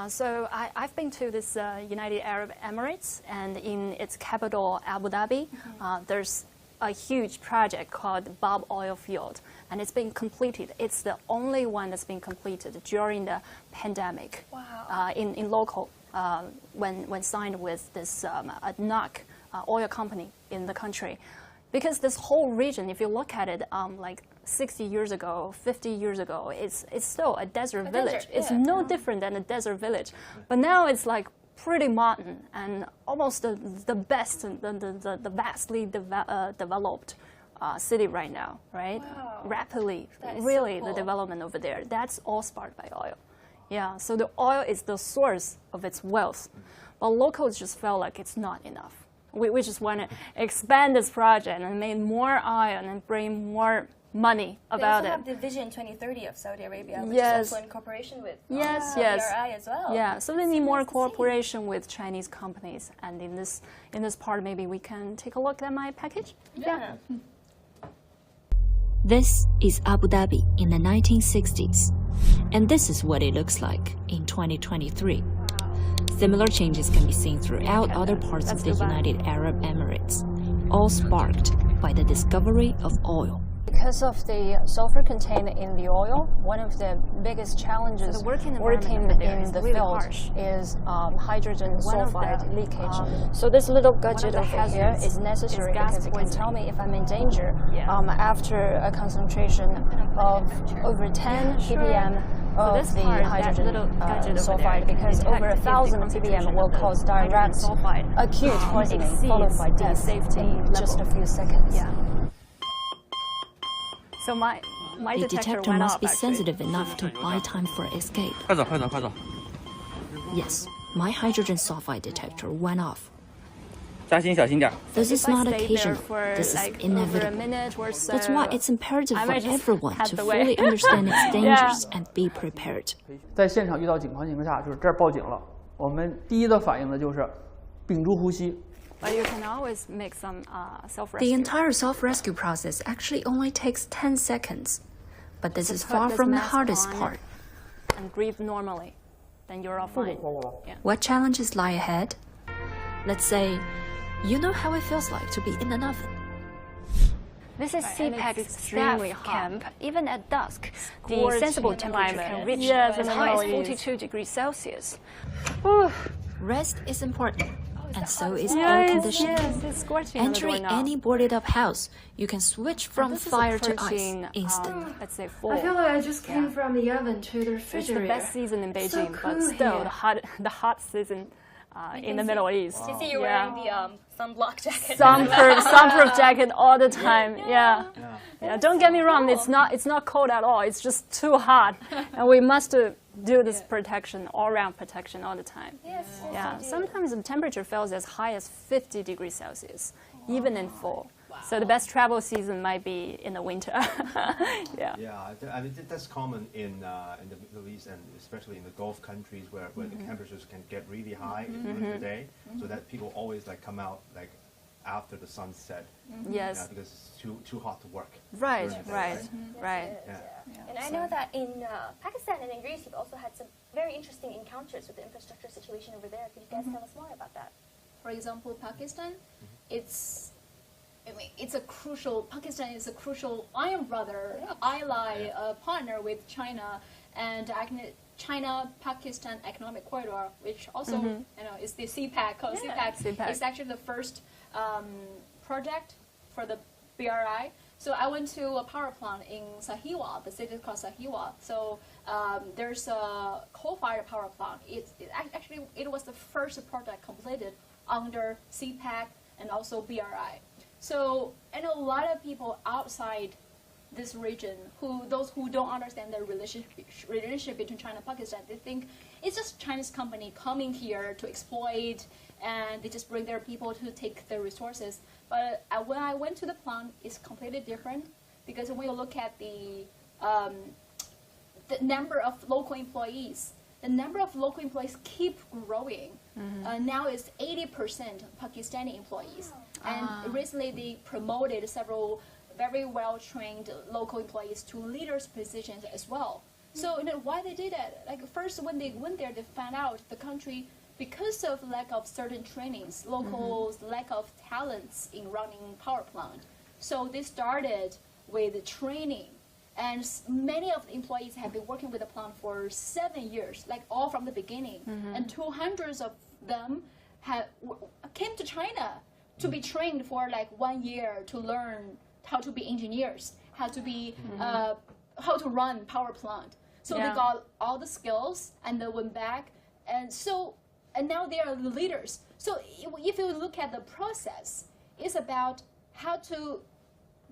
So I've been to this United Arab Emirates, and in its capital, Abu Dhabi, there's a huge project called Bab Oil Field, and it's been completed. It's the only one that's been completed during the pandemic. Wow. In local, when signed with this NOC oil company in the country. Because this whole region, if you look at it, like 60 years ago, 50 years ago, it's still a desert village. It's no different than a desert village. But now it's like pretty modern and almost the best, the vastly developed city right now, right? Wow. Rapidly, That is really, so cool. the development over there. That's all sparked by oil. Yeah, so the oil is the source of its wealth. But locals just felt like it's not enough. We just want to expand this project and make more oil and bring more money about They also it. have the Vision 2030 of Saudi Arabia, which Yes. is also in cooperation with Yes, BRI yes. as well. Yeah, so they need more nice to see. cooperation with Chinese companies. And in this part, maybe we can take a look at my package. Yeah. This is Abu Dhabi in the 1960s, and this is what it looks like in 2023. Similar changes can be seen throughout other parts of the United Arab Emirates, all sparked by the discovery of oil. Because of the sulfur contained in the oil, one of the biggest challenges So the working in the really field harsh. is hydrogen One of sulfide the, leakage. So this little gadget the over here hazards is necessary is gas because it can tell me if I'm in danger Yeah. after a concentration of over 10 ppm of this the part, that hydrogen little gadget over sulfide, there because can over detect the 1,000 concentration ppm will of the cause hydrogen direct sulfide acute poisoning exceeds followed by the death safety in just a level. few seconds. Yeah. So my The detector detector went must off, be actually. sensitive enough to buy time for escape. 快走，快走，快走！ Yes, my hydrogen sulfide detector went off. 嘉欣，小心点。 This If is I not stay there occasional. for This is like over a inevitable. minute or so, That's why it's imperative I for might just everyone head to the way. fully understand its dangers and be prepared. 在现场遇到情况下，就是这儿报警了，我们第一的反应呢就是屏住呼吸。 But you can always make some self-rescue. The entire self-rescue process actually only takes 10 seconds. But this is Put far this from the mask hardest on part. and breathe normally. Then you're all fine. What challenges lie ahead? Let's say, you know how it feels like to be in an oven. This is and it's CPEC's extremely staff hot. camp. Even at dusk, the Scorching sensible temperature can climate. reach Yes, as in the high as Middle East. 42 degrees Celsius. Rest is important. and so is air conditioning. Yes, it's scorching. Entering any boarded up house, you can switch from fire to ice approaching, instantly. Let's say 4. I feel like I just came from the oven to the It's refrigerator. the best season in It's so Beijing, cool but still here. the hot season in the Middle East. You see, you're wearing the sunblock jacket. Sunproof jacket all the time. Yeah. Don't get me wrong. It's not cold at all. It's just too hot, and we must do this protection, all-round protection, all the time. Yes. Yeah. Sometimes the temperature falls as high as 50 degrees Celsius, even in fall. So the best travel season might be in the winter. Yeah. Yeah, I mean that's common in the Middle East and especially in the Gulf countries where the temperatures can get really high during the day, so that people always like come out like after the sun set. Yes. Because it's too hot to work. Right. during the day, Right. Yeah. And I know that in Pakistan and in Greece, you've also had some very interesting encounters with the infrastructure situation over there. Could you guys tell us more about that? For example, Pakistan, it's a crucial. Pakistan is a crucial iron brother, ally partner with China, and China-Pakistan Economic Corridor, which also is the CPEC. Called CPEC. It's actually the first project for the BRI. So I went to a power plant in Sahiwa, the city is called Sahiwa. So there's a coal-fired power plant. It was the first project completed under CPEC and also BRI. So, and a lot of people outside this region, those who don't understand the relationship between China and Pakistan, they think it's just Chinese company coming here to exploit, and they just bring their people to take their resources. But when I went to the plant, it's completely different, because when you look at the number of local employees, keep growing. Now it's 80% Pakistani employees. And recently they promoted several very well-trained local employees to leaders positions as well. So why they did that? Like first when they went there, they found out the country, because of lack of certain trainings, locals' lack of talents in running power plant. So they started with training. And many of the employees have been working with the plant for 7 years, like all from the beginning. And 200 of them came to China to be trained for like 1 year to learn how to be engineers, how to be how to run power plant. So they got all the skills and they went back, and now they are the leaders. So if you look at the process, it's about how to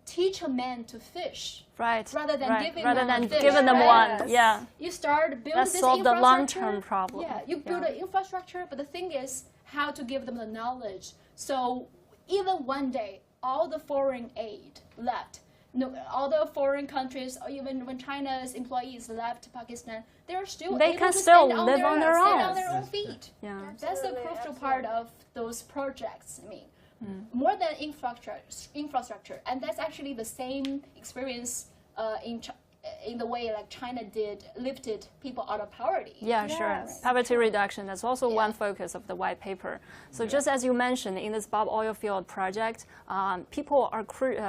teach a man to fish, rather than giving them one. Yeah, you start building this solve infrastructure. the long-term problem. Yeah, you build an infrastructure, but the thing is how to give them the knowledge. So even one day, all the foreign aid left. All the foreign countries, or even when China's employees left Pakistan, they can still live on their own feet. Yeah, that's the crucial part of those projects. I mean, more than infrastructure, and that's actually the same experience in the way like China lifted people out of poverty. Yeah, sure. Poverty reduction, that's also one focus of the white paper. So just as you mentioned, in this Bob oil field project, people are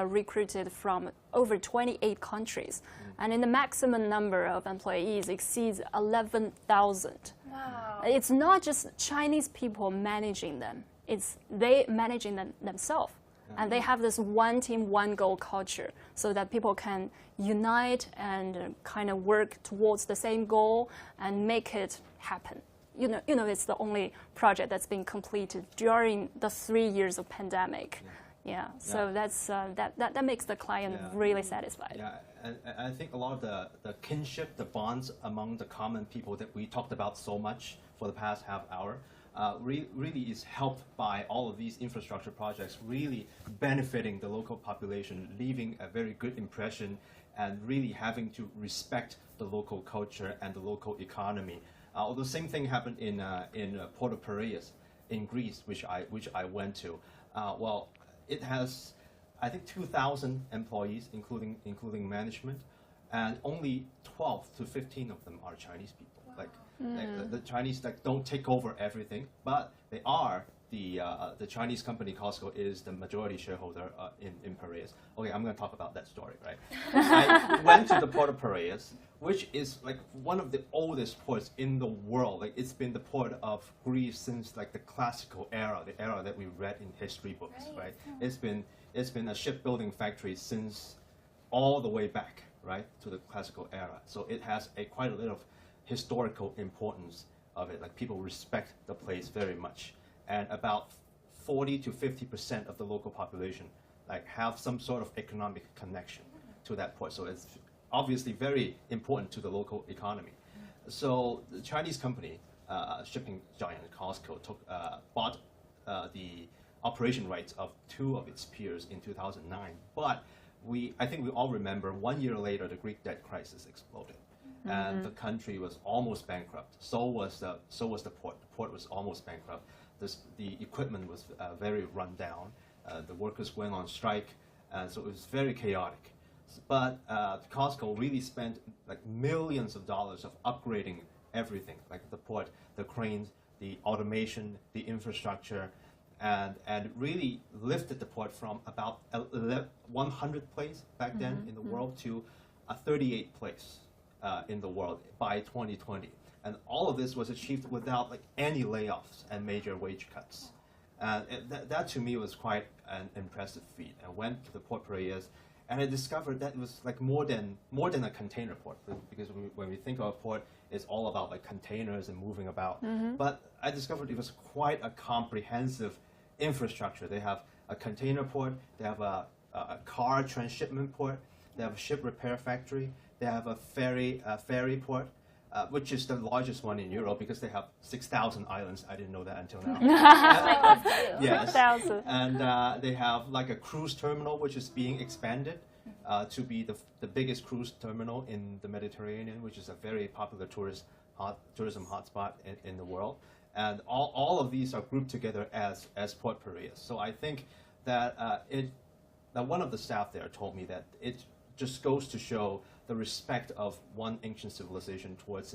recruited from over 28 countries. And in the maximum number of employees exceeds 11,000. Wow. It's not just Chinese people managing them. It's they managing them themselves. And they have this one team, one goal culture, so that people can unite and kind of work towards the same goal and make it happen. You know, it's the only project that's been completed during the 3 years of pandemic. Yeah. So that's that makes the client really satisfied. Yeah, and I think a lot of the kinship, the bonds among the common people that we talked about so much for the past half hour, really is helped by all of these infrastructure projects really benefiting the local population, leaving a very good impression and really having to respect the local culture and the local economy. The same thing happened in Port of Piraeus in Greece, which I went to. Well, it has, I think, 2,000 employees, including management, and only 12 to 15 of them are Chinese people. Wow. The Chinese don't take over everything, but they are the Chinese company Costco is the majority shareholder in Piraeus. Okay, I'm going to talk about that story, right? I went to the Port of Piraeus, which is like one of the oldest ports in the world. Like it's been the port of Greece since like the classical era, the era that we read in history books, right? It's been a shipbuilding factory since all the way back, right, to the classical era. So it has quite a little of historical importance of it. Like people respect the place very much, and about 40 to 50% of the local population like have some sort of economic connection to that port. So it's obviously very important to the local economy. So the Chinese company, shipping giant COSCO, bought the operation rights of 2 of its peers in 2009. But I think we all remember 1 year later the Greek debt crisis exploded, and the country was almost bankrupt. So was the port. The port was almost bankrupt. The equipment was very run down. The workers went on strike, and so it was very chaotic. But COSCO really spent like millions of dollars of upgrading everything, like the port, the cranes, the automation, the infrastructure, and really lifted the port from about 100th place back then in the world to a 38th place in the world by 2020. And all of this was achieved without like any layoffs and major wage cuts. That to me was quite an impressive feat. I went to the Port Piraeus, and I discovered that it was like more than a container port, because when we think of a port, it's all about like containers and moving about. But I discovered it was quite a comprehensive infrastructure. They have a container port, they have a car transshipment port, they have a ship repair factory, they have a ferry port, which is the largest one in Europe because they have 6,000 islands. I didn't know that until now. Yes. 6,000. And they have like a cruise terminal which is being expanded to be the biggest cruise terminal in the Mediterranean, which is a very popular tourism hotspot in the world. And all of these are grouped together as Port Piraeus. So I think that one of the staff there told me that it just goes to show the respect of one ancient civilization towards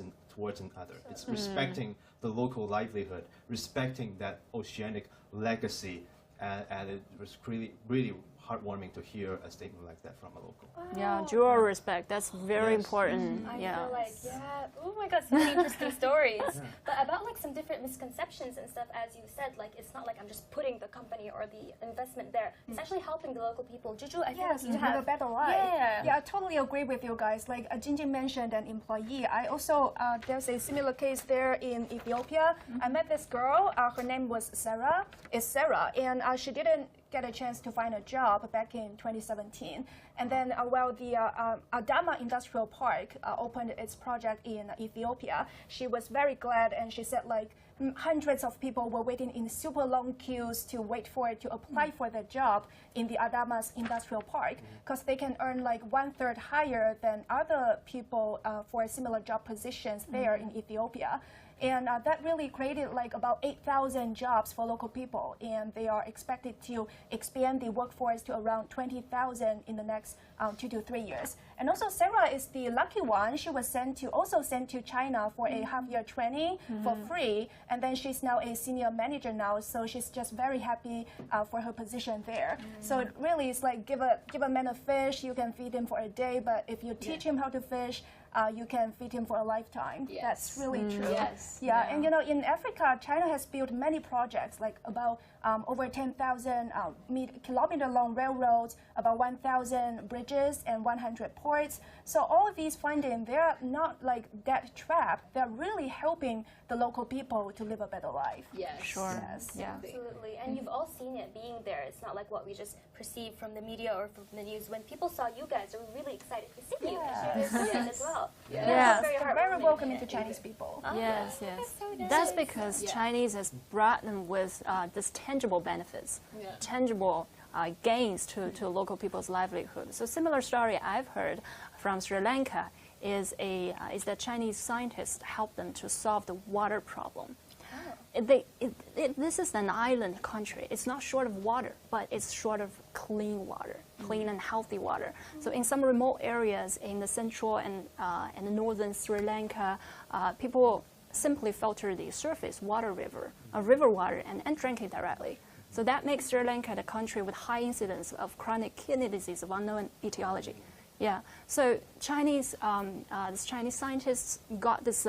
another. It's respecting the local livelihood, respecting that oceanic legacy, and it was really heartwarming to hear a statement like that from a local. Wow. Yeah, dual respect. That's very important. I feel like, oh my God, so many interesting stories. But about like some different misconceptions and stuff, as you said, like it's not like I'm just putting the company or the investment there. It's actually helping the local people. Juju, I feel like you have a better life. Yeah, I totally agree with you guys. Like Jingjing mentioned an employee. I also, there's a similar case there in Ethiopia. I met this girl. Her name was Sarah. It's Sarah, and she didn't get a chance to find a job back in 2017. And then while the Adama Industrial Park opened its project in Ethiopia, she was very glad, and she said like hundreds of people were waiting in super long queues to wait for it to apply for the job in the Adama's Industrial Park, because they can earn like 1/3 higher than other people for similar job positions there in Ethiopia. And that really created like about 8,000 jobs for local people, and they are expected to expand the workforce to around 20,000 in the next 2 to 3 years. And also Sarah is the lucky one. She was sent to China for a half-year training for free, and then she's now a senior manager now, so she's just very happy for her position there. So it really is like give a man a fish, you can feed him for a day, but if you teach him how to fish, you can feed him for a lifetime. Yes. That's really true. Yes. Yeah, and you know, in Africa, China has built many projects, like about over 10,000 kilometer-long railroads, about 1,000 bridges, and 100 ports. So all of these funding, they're not like debt trap. They're really helping the local people to live a better life. Yes. Sure. Yes. Yeah. Absolutely. And you've all seen it being there. It's not like what we just perceive from the media or from the news. When people saw you guys, they were really excited to see you and share their stories as well. Yeah. They're very welcoming to Chinese people. Yes, yes. so nice. That's because Chinese has brought them with this tangible benefits, tangible gains to local people's livelihood. So similar story I've heard from Sri Lanka is that Chinese scientists helped them to solve the water problem. This is an island country. It's not short of water, but it's short of clean water, clean and healthy water. So in some remote areas in the central and the northern Sri Lanka, people simply filter the surface river water, and drink it directly. So that makes Sri Lanka the country with high incidence of chronic kidney disease of unknown etiology. Yeah. So this Chinese scientists got this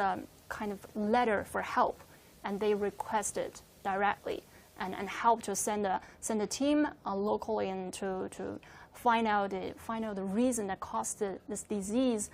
kind of letter for help, and they requested directly and help to send a team locally and to find out the reason that caused this disease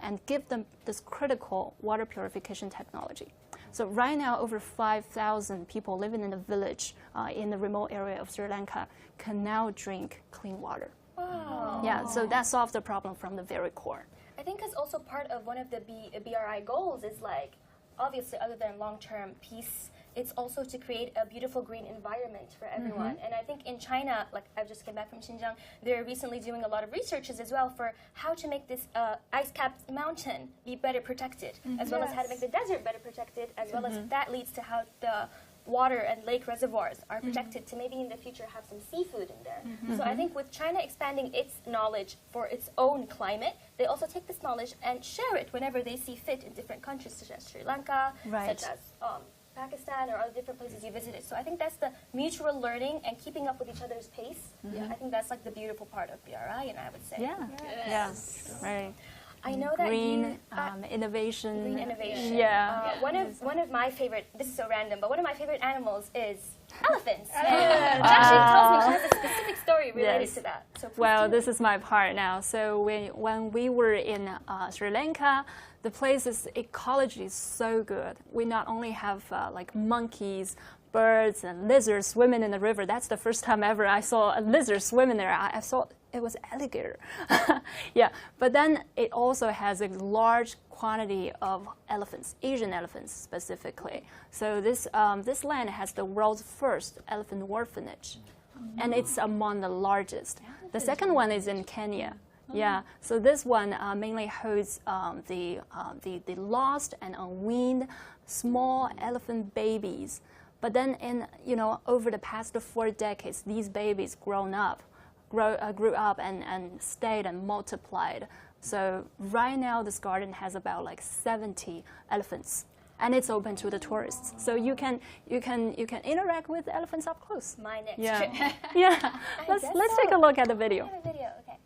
and give them this critical water purification technology. So right now, over 5,000 people living in a village in the remote area of Sri Lanka can now drink clean water. Wow. Yeah, so that solves the problem from the very core. I think it's also part of one of the BRI goals is like, obviously other than long-term peace, it's also to create a beautiful green environment for everyone. And I think in China, like I've just came back from Xinjiang, they're recently doing a lot of researches as well for how to make this ice-capped mountain be better protected, as well as how to make the desert better protected, as well as that leads to how the water and lake reservoirs are protected to maybe in the future have some seafood in there. So I think with China expanding its knowledge for its own climate, they also take this knowledge and share it whenever they see fit in different countries such as Sri Lanka, such as Pakistan or other different places you visited. So I think that's the mutual learning and keeping up with each other's pace. I think that's like the beautiful part of BRI, and I would say. Yes. Right. I know that green innovation. Green innovation. Yeah. One of my favorite, this is so random, but one of my favorite animals is elephants. Jiaxin tells me she has a specific story related to that. So well, this is my part now. So when we were in Sri Lanka, the place's ecology is so good. We not only have like monkeys, birds, and lizards swimming in the river. That's the first time ever I saw a lizard swimming there. I thought it was alligator. Yeah, but then it also has a large quantity of elephants, Asian elephants specifically. So this land has the world's first elephant orphanage, and it's among the largest. The second one is in Kenya. Yeah, so this one mainly holds the lost and unweaned small elephant babies. But then, over the past 4 decades, these babies grew up and stayed and multiplied. So right now, this garden has about like 70 elephants, and it's open to the tourists. So you can interact with the elephants up close. My next trip. Yeah. Let's take a look at the video. I have a video. Okay.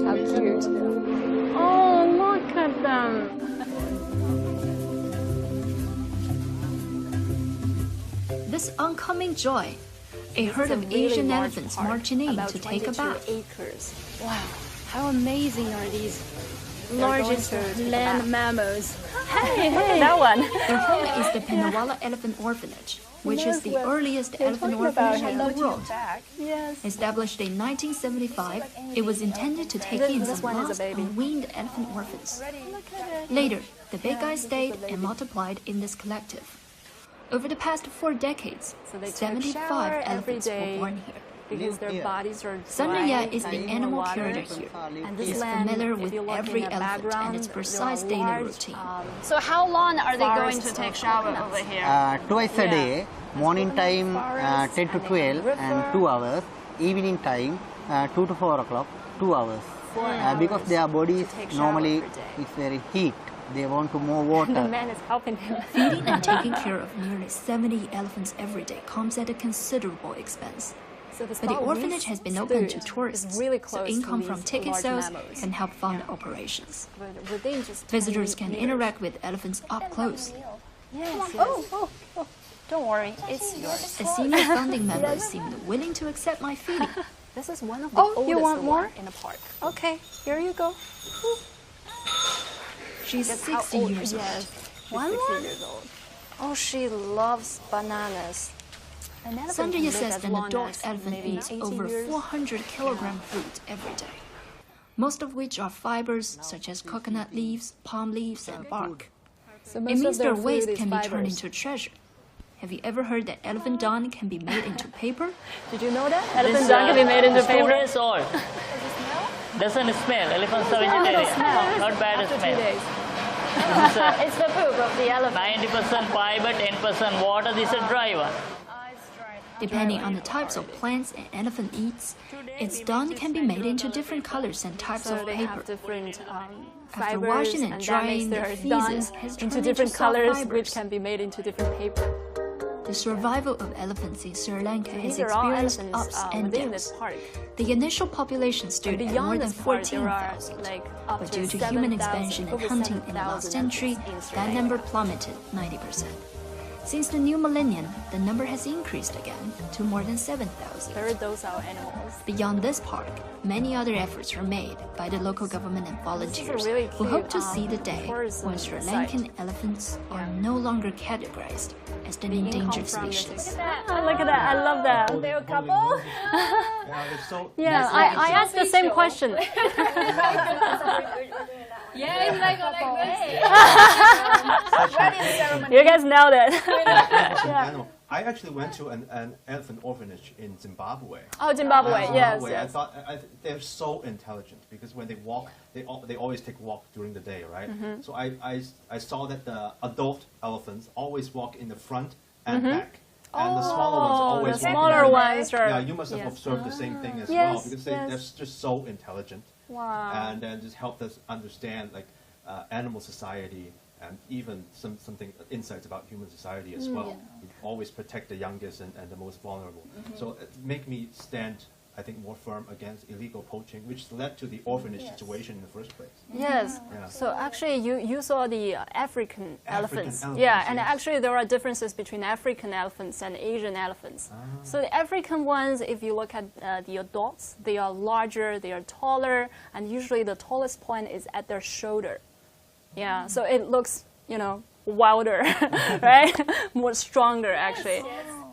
How cute! Oh, look at them. This oncoming joy, a herd of Asian elephants marching in to take a bath. Acres. Wow, how amazing are these largest land mammals? Hey, that one. Their home is the Pinawala Elephant Orphanage, which is the earliest elephant orphanage in the world. Established in 1975, it was intended to take in some lost unweaned elephant orphans. Later, the big guys stayed and multiplied in this collective. Over the past 4 decades, 75 elephants were born here. Because their bodies are Sandhya is the animal curator here, and is familiar with every elephant and its precise daily routine. So how long are they going to take shower over here? Twice a day, morning time 10 to 12 and 2 hours, evening time 2 to 4 o'clock, 2 hours. Because their bodies normally is very heat. They want to more water. The man is helping him. Feeding and taking care of nearly 70 elephants every day comes at a considerable expense. But the orphanage has been open to tourists, so income from ticket sales can help fund operations. Visitors can interact with elephants up close. Yes. Oh, don't worry, it's yours. A senior founding member seemed willing to accept my feeding. This is one of the oldest you want more? in the park. Okay, here you go. She's 60 years old. Yes, One 60 more? years old. Oh, she loves bananas. Sandhya says an adult elephant eats over 400 kilogram fruit every day, most of which are fibers such as coconut leaves, palm leaves, and bark. So It means their waste can be turned into treasure. Have you ever heard that elephant dung can be made into paper? Did you know that? Elephant dung can be made into paper? 2 days old. Doesn't smell. Elephants are vegetarian. Not bad After smell. 2 days. It's the poop of the elephant. 90% fiber, 10% water. This is a dry one. Depending on the types of plants an elephant eats, its dung can be made into different colors and types So of they have paper. different After fibers, washing and that drying, makes the their dung feces has into turned different soft colors, fibers. which can be made into different paper. The survival of elephants in Sri Lanka has These are all experienced elephants ups and within downs. this park. The initial population stood at more than 14,000, but due to human expansion and hunting in the last century, that number plummeted 90%. Since the new millennium, the number has increased again to more than 7,000. Very docile animals. Beyond this park, many other efforts were made by the local government and volunteers really who hope to cute, see the day tourism when Sri site. Lankan elephants are no longer categorized as an endangered species. Look at that, I love that. They're a couple. Yeah, it's so. Yeah, I asked the same question. Yeah, it's like this. You guys nailed it. Animal. I actually went to an elephant orphanage in Zimbabwe. Oh, Zimbabwe, yes, Zimbabwe. yes. I thought they're so intelligent because when they walk, they always take a walk during the day, right? So I saw that the adult elephants always walk in the front and back. And the smaller ones always the walk smaller in the ones are. Yeah, you must have observed the same thing as well Yes, because yes. they're just so intelligent. Wow. And then just helped us understand like animal society and even something insights about human society as well. We always protect the youngest and the most vulnerable. So it make me stand, I think, more firm against illegal poaching, which led to the orphanage situation in the first place. Yes. Yeah. So actually, you saw the African elephants. elephants, Yeah, and yes. actually there are differences between African elephants and Asian elephants. So the African ones, if you look at the adults, they are larger, they are taller, and usually the tallest point is at their shoulder. Yeah, so it looks, wilder, right? More stronger, actually.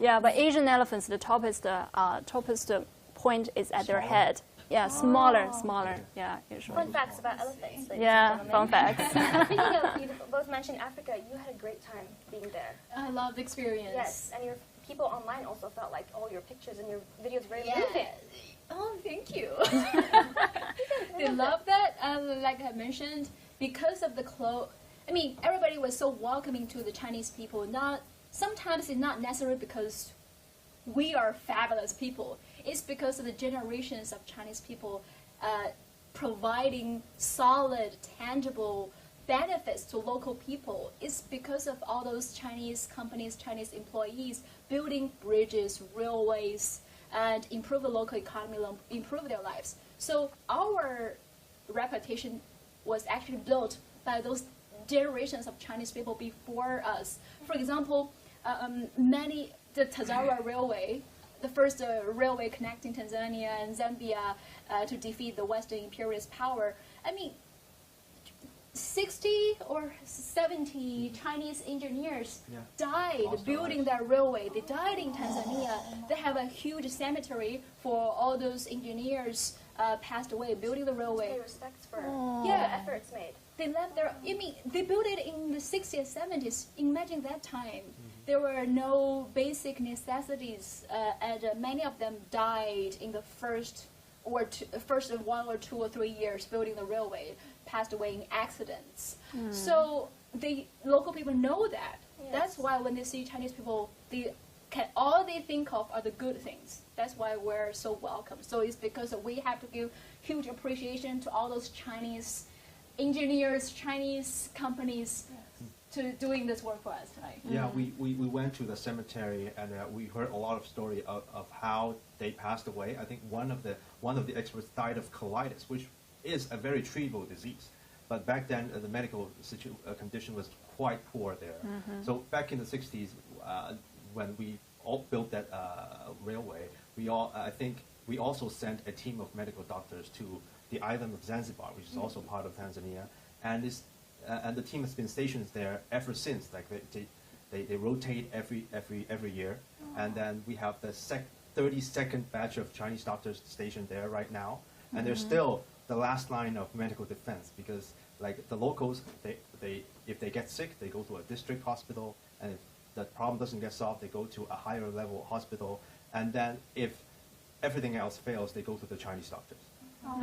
Yeah, but Asian elephants, the toppest point is at their head. Yeah, smaller. Yeah, usually. Fun facts about elephants. ladies Yeah, and fun gentlemen. facts. Speaking of, you both mentioned Africa. You had a great time being there. I love the experience. Yes, and your people online also felt like all your pictures and your videos very moving. Oh, thank you. They love that. Like I mentioned, because of the clothes. I mean, everybody was so welcoming to the Chinese people. Sometimes it's not necessarily because we are fabulous people. It's because of the generations of Chinese people providing solid, tangible benefits to local people. It's because of all those Chinese companies, Chinese employees building bridges, railways, and improve the local economy, improve their lives. So our reputation was actually built by those generations of Chinese people before us. For example, the Tazara Railway, the first railway connecting Tanzania and Zambia to defeat the Western imperialist power. I mean, 60 or 70 Chinese engineers died building that railway. They died in Tanzania. They have a huge cemetery for all those engineers passed away building the railway. Pay respects for the efforts made. They left there. I mean, they built it in the 60s, 70s. Imagine that time. There were no basic necessities, and many of them died in the first 1 or 2 or 3 years building the railway, passed away in accidents. So the local people know that. Yes. That's why when they see Chinese people, all they think of are the good things. That's why we're so welcome. So it's because we have to give huge appreciation to all those Chinese engineers, Chinese companies to doing this work for us, right? Yeah, we went to the cemetery and we heard a lot of story of how they passed away. I think one of the experts died of colitis, which is a very treatable disease. But back then, the medical condition was quite poor there. So back in the 60s, when we all built that railway, I think we also sent a team of medical doctors to the island of Zanzibar, which is also part of Tanzania, and the team has been stationed there ever since. Like they rotate every year, and then we have the 32nd batch of Chinese doctors stationed there right now, and they're still the last line of medical defense because like the locals, if they get sick, they go to a district hospital, and if the problem doesn't get solved, they go to a higher level hospital, and then if everything else fails, they go to the Chinese doctors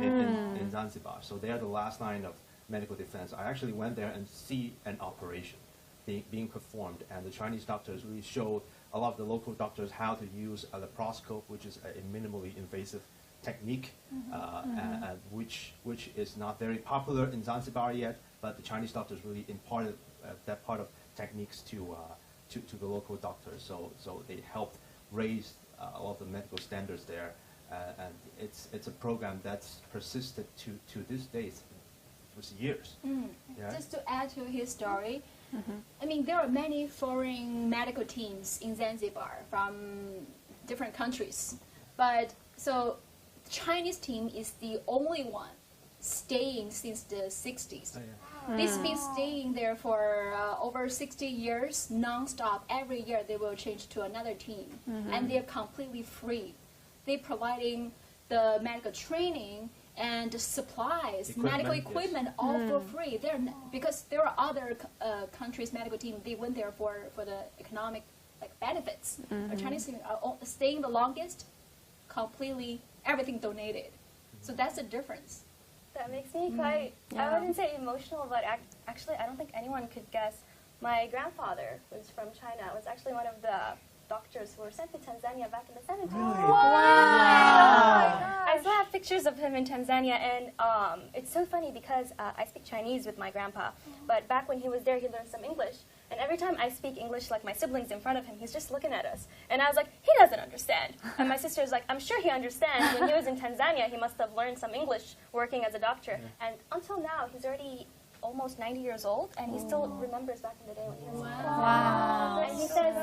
in Zanzibar. So they are the last line of medical defense. I actually went there and see an operation being performed, and the Chinese doctors really showed a lot of the local doctors how to use a laparoscope, which is a minimally invasive technique, and which is not very popular in Zanzibar yet, but the Chinese doctors really imparted that part of techniques to to the local doctors. So they helped raise all the medical standards there, and it's a program that's persisted to this day. For years. Yeah. Just to add to his story, I mean, there are many foreign medical teams in Zanzibar from different countries, but so the Chinese team is the only one staying since the 60s. Oh, yeah. They've been staying there for over 60 years, non-stop. Every year they will change to another team, and they're completely free. They're providing the medical training and supplies, medical equipment, all for free. Because there are other countries' medical team, they went there for the economic benefits. The Chinese team are staying the longest, completely everything donated. So that's the difference. That makes me quite, I wouldn't say emotional, but actually I don't think anyone could guess. My grandfather was from China. Was actually one of the doctors who were sent to Tanzania back in the 70s. Really? Wow. I still have pictures of him in Tanzania, and it's so funny because I speak Chinese with my grandpa, but back when he was there, he learned some English. And every time I speak English like my siblings in front of him, he's just looking at us. And I was like, he doesn't understand. And my sister's like, I'm sure he understands. When he was in Tanzania, he must have learned some English working as a doctor. And until now, he's already almost 90 years old, and he still remembers back in the day when he was young. Wow. And he says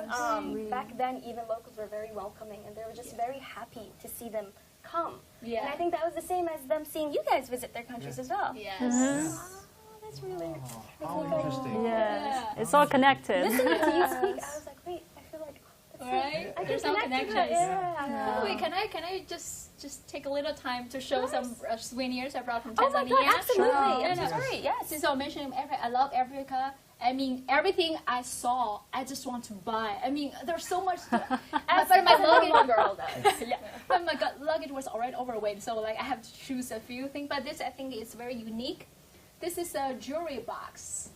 back then even locals were very welcoming, and they were just very happy to see them come. Yeah. And I think that was the same as them seeing you guys visit their countries as well. Yes. That's really interesting. Yeah. It's all connected. Listening to you speak, I was like, wait, I feel like right? There's some connections. Yeah. Wait, can I just take a little time to show some souvenirs I brought from Tanzania? Oh my God, absolutely. I'm sorry. Yes. Since I mentioned I love Africa. I mean, everything I saw, I just want to buy. I mean, there's so much. But my luggage, girl does. Yeah. But my luggage was already overweight, so like I have to choose a few things. But this, I think, is very unique. This is a jewelry box.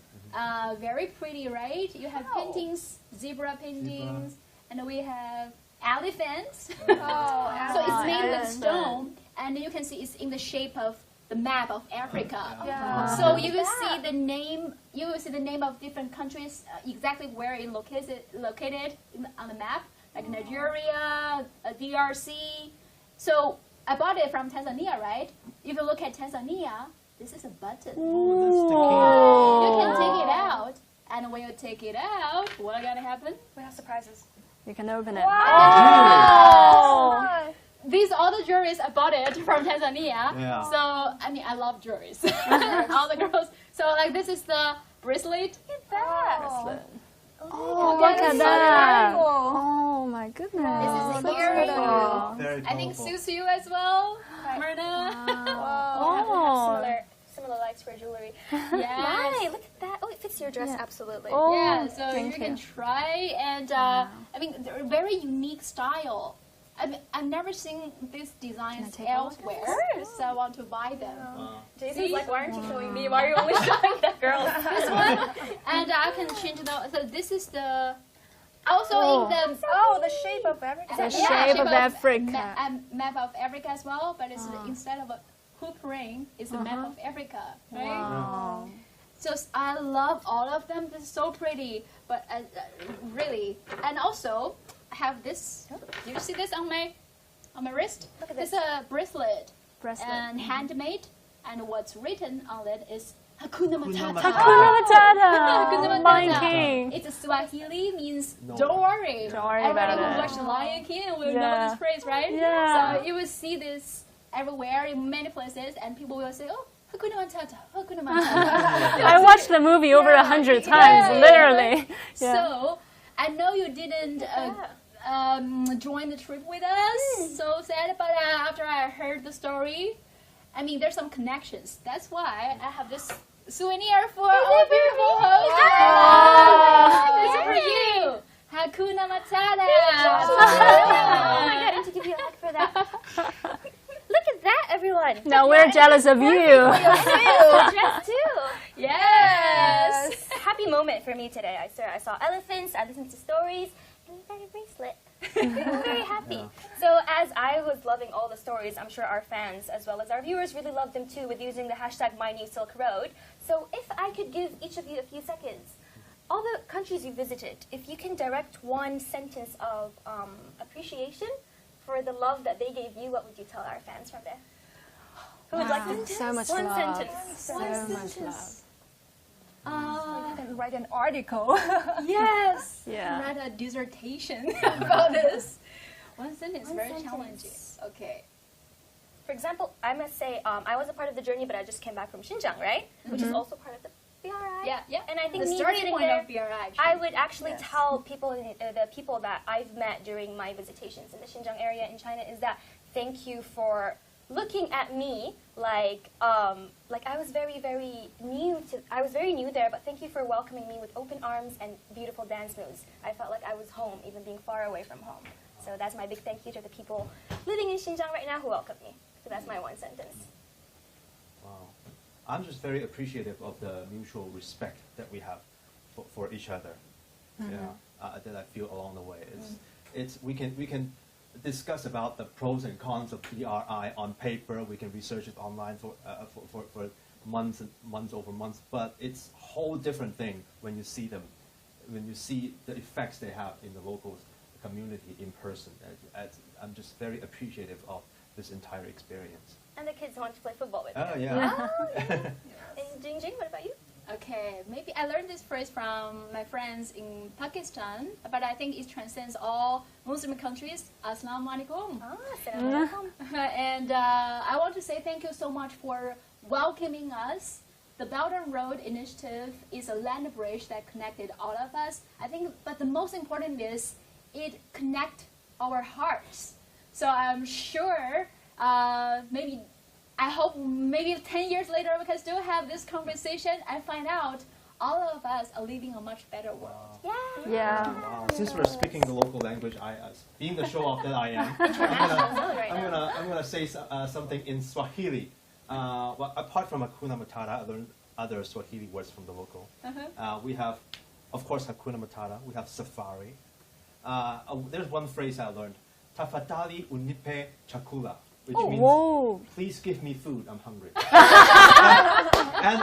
Very pretty, right? You have paintings, zebra paintings, and we have elephants. So it's made with stone, and you can see it's in the shape of the map of Africa. So you will see the name. You will see the name of different countries, exactly where it located on the map, like Nigeria, DRC. So I bought it from Tanzania, right? If you look at Tanzania, this is a button. You can take it out, and when you take it out, what's gonna happen? We have surprises. You can open it. Wow! These are the jewelries I bought it from Tanzania. Yeah. So I mean, I love jewelries. All the girls. So like, this is the bracelet. Look at that. Bracelet. Oh, look at that. Cool. Oh my goodness. This is an earring. Very I think suits you as well, Merna. Wow. Similar likes for jewelry. Yes. Nice. Look at that. Oh, it fits your dress absolutely. Oh, yeah, so you can try, and I mean, they're a very unique style. I've never seen these designs elsewhere, so I want to buy them. Jason's like, why aren't you showing me? Why are you only showing the girls? This one, and I can change the. So this is the. Also in the the shape of Africa. The shape of Africa. Map of Africa as well, but it's instead of a hoop ring, it's the map of Africa, right? Wow. So I love all of them. This is so pretty, but really, and also I have this. Do you see this on my wrist? Look at this. It's a bracelet. And handmade, and what's written on it is Hakuna Matata. Hakuna Matata. Lion King. It's a Swahili, means don't worry. Don't worry about it. Everybody who watched Lion King will know this phrase, right? Yeah. So you will see this everywhere in many places, and people will say, "Oh, Hakuna Matata, Hakuna Matata." I watched the movie over 100 times, literally. So I know you didn't join the trip with us. So sad, but after I heard the story, I mean, there's some connections. That's why I have this souvenir for our beautiful host. This is for you. Hakuna Matata. Oh my God, I need to give you a hug for that. Look at that, everyone. Now we're jealous of you. Dress too. Yes. Happy moment for me today. I saw elephants, I listened to stories, and you got a bracelet. I'm very happy. So as I was loving all the stories, I'm sure our fans as well as our viewers really loved them too with using the hashtag MyNewSilkRoad. So if I could give each of you a few seconds all the countries you visited, if you can direct one sentence of appreciation for the love that they gave you, what would you tell our fans from there? Who would like to? So much one love. sentence. So One much sentence. love. You can write an article. Yes. Yeah. Write a dissertation about this. One sentence, One very sentence. challenging. Okay. For example, I must say, I was a part of the journey, but I just came back from Xinjiang, right? Which is also part of the BRI. Yeah, yeah. And I think The me starting sitting point there, of BRI. I would actually tell people, the people that I've met during my visitations in the Xinjiang area in China, is that thank you for looking at me like I was very, very new there, but thank you for welcoming me with open arms and beautiful dance moves. I felt like I was home, even being far away from home. So that's my big thank you to the people living in Xinjiang right now who welcomed me. So that's my one sentence. Wow. I'm just very appreciative of the mutual respect that we have for each other. That I feel along the way. We can discuss about the pros and cons of BRI on paper. We can research it online for months and months over months. But it's a whole different thing when you see them, when you see the effects they have in the local community in person. I'm just very appreciative of this entire experience. And the kids want to play football with Oh, you. yeah. And Jingjing, what about you? Okay, maybe I learned this phrase from my friends in Pakistan, but I think it transcends all Muslim countries. Assalamu alaikum. Assalamu alaikum. And I want to say thank you so much for welcoming us. The Belt and Road Initiative is a land bridge that connected all of us. I think, but the most important is it connect our hearts. So I'm sure I hope maybe 10 years later we can still have this conversation and find out all of us are living a much better world. Yeah. Yeah. Wow. Since we're speaking the local language, being the show-off that I am, I'm gonna say something in Swahili. Well, apart from Hakuna Matata, I learned other Swahili words from the local. We have, of course, Hakuna Matata. We have safari. There's one phrase I learned: "Tafadhali unipe chakula," which means "Please give me food. I'm hungry." And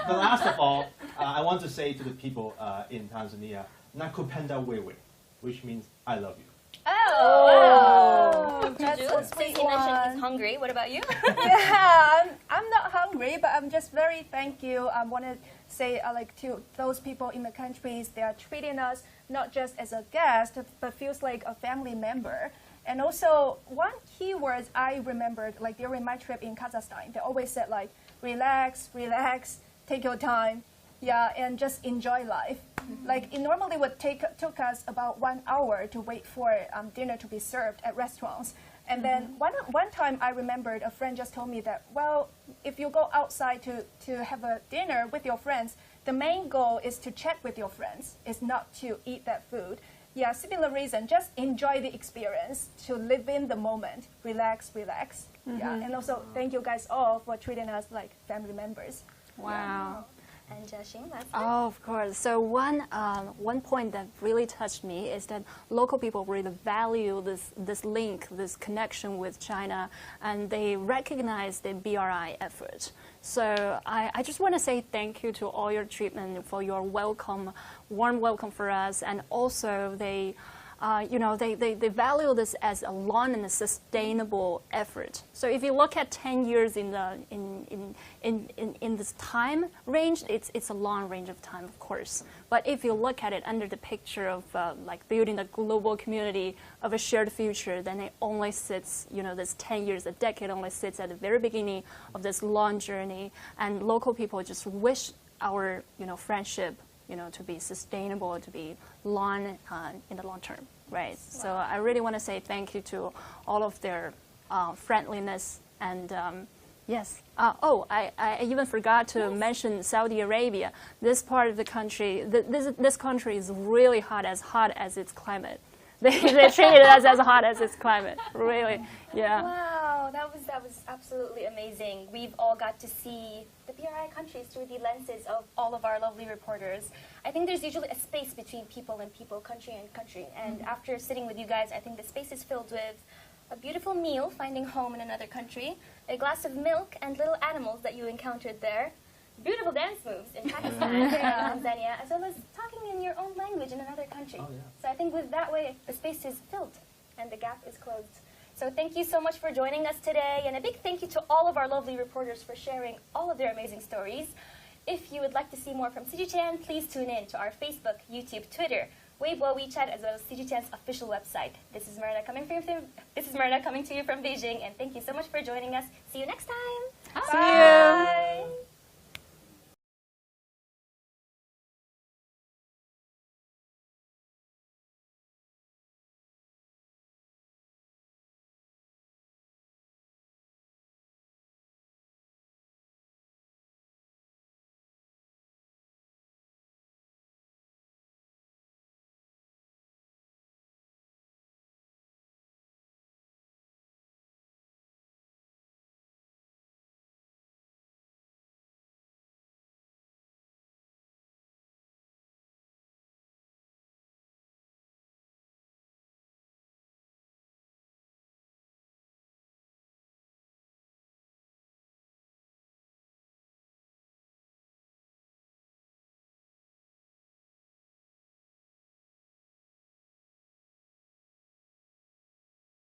the last of all, I want to say to the people in Tanzania, "Nakupenda wewe," which means "I love you." Oh! That's a sweet You mentioned one. he's hungry. What about you? Yeah, I'm not hungry, but I'm just very thank you. I want to say to those people in the countries, they are treating us not just as a guest, but feels like a family member. And also, one key word I remembered, during my trip in Kazakhstan, they always said relax, relax, take your time, and just enjoy life. It normally would took us about 1 hour to wait for dinner to be served at restaurants. And then one time I remembered a friend just told me that, well, if you go outside to have a dinner with your friends, the main goal is to chat with your friends, is not to eat that food. Yeah, similar reason, just enjoy the experience, to live in the moment, relax, relax. Yeah, and also thank you guys all for treating us like family members. Wow. And Jiaxin, last Oh, of course. So one point that really touched me is that local people really value this link, this connection with China, and they recognize the BRI effort. So I just want to say thank you to all your treatment, for your welcome, warm welcome for us, and also they value this as a long and a sustainable effort. So if you look at 10 years in this time range, it's a long range of time, of course. But if you look at it under the picture of building a global community of a shared future, then it only sits, this 10 years, a decade only sits at the very beginning of this long journey. And local people just wish our, friendship to be sustainable, to be long in the long term, right? Wow. So I really want to say thank you to all of their friendliness and yes. I even forgot to mention Saudi Arabia. This part of the country, this country is really hot as its climate. They treated us as hot as its climate, really, yeah. Wow, that was absolutely amazing. We've all got to see the BRI countries through the lenses of all of our lovely reporters. I think there's usually a space between people and people, country and country. And after sitting with you guys, I think the space is filled with a beautiful meal, finding home in another country, a glass of milk, and little animals that you encountered there. beautiful dance moves in Pakistan and Tanzania, as well as talking in your own language in another country. So I think with that way, the space is filled and the gap is closed. So thank you so much for joining us today, and a big thank you to all of our lovely reporters for sharing all of their amazing stories. If you would like to see more from CGTN, please tune in to our Facebook, YouTube, Twitter, Weibo, WeChat, as well as CGTN's official website. This is Merna coming to you from Beijing, and thank you so much for joining us. See you next time. Bye.